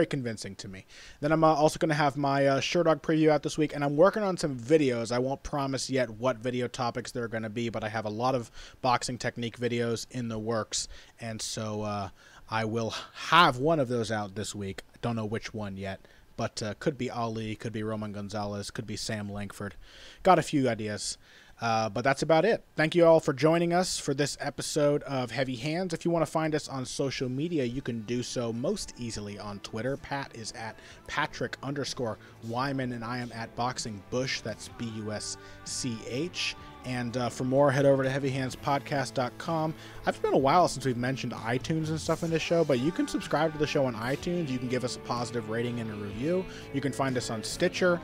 convincing to me. Then I'm also going to have my Sherdog preview out this week, and I'm working on some videos. I won't promise yet what video topics they're going to be, but I have a lot of boxing technique videos in the works, and so I will have one of those out this week. I don't know which one yet, but could be Ali, could be Roman Gonzalez, could be Sam Langford. Got a few ideas. But that's about it. Thank you all for joining us for this episode of Heavy Hands. If you want to find us on social media, you can do so most easily on Twitter. Pat is at Patrick_Wyman, and I am at Boxing Bush. That's BUSCH. And for more, head over to heavyhandspodcast.com. It's been a while since we've mentioned iTunes and stuff in this show, but you can subscribe to the show on iTunes. You can give us a positive rating and a review. You can find us on Stitcher.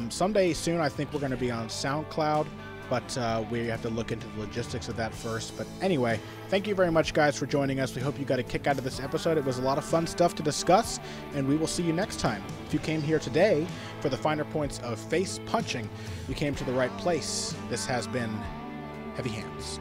Someday soon, I think we're going to be on SoundCloud. But we have to look into the logistics of that first. But anyway, thank you very much, guys, for joining us. We hope you got a kick out of this episode. It was a lot of fun stuff to discuss, and we will see you next time. If you came here today for the finer points of face punching, you came to the right place. This has been Heavy Hands.